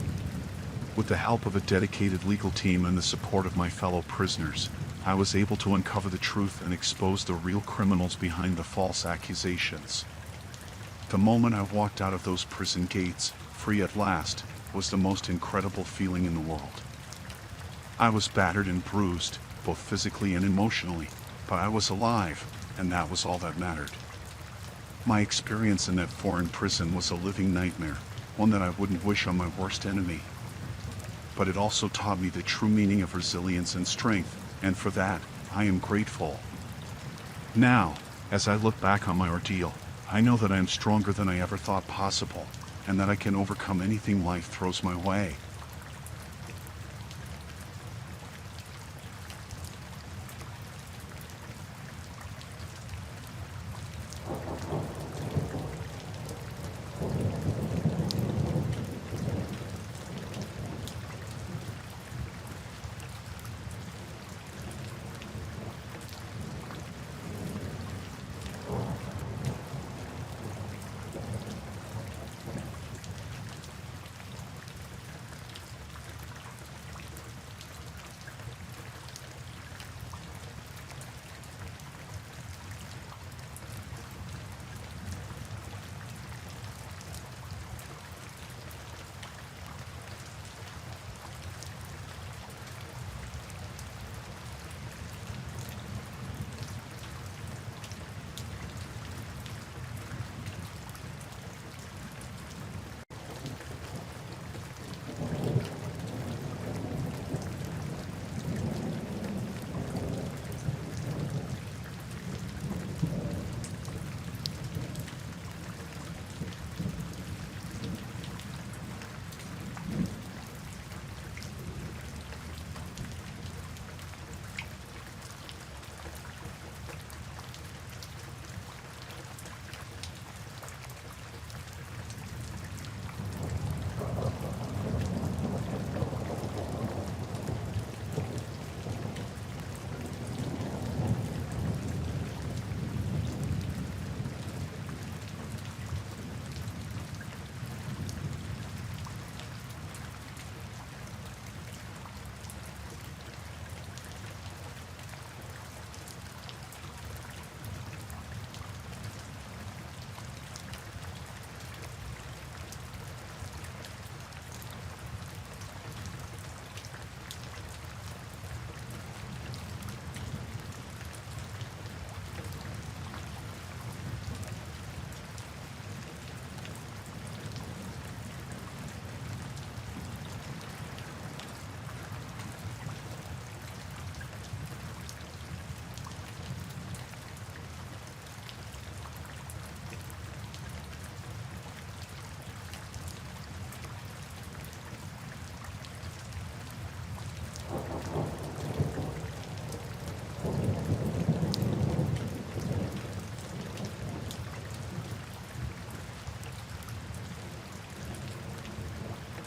With the help of a dedicated legal team and the support of my fellow prisoners, I was able to uncover the truth and expose the real criminals behind the false accusations. The moment I walked out of those prison gates, free at last, was the most incredible feeling in the world. I was battered and bruised, both physically and emotionally, but I was alive, and that was all that mattered. My experience in that foreign prison was a living nightmare, one that I wouldn't wish on my worst enemy. But it also taught me the true meaning of resilience and strength, and for that, I am grateful. Now, as I look back on my ordeal, I know that I am stronger than I ever thought possible, and that I can overcome anything life throws my way.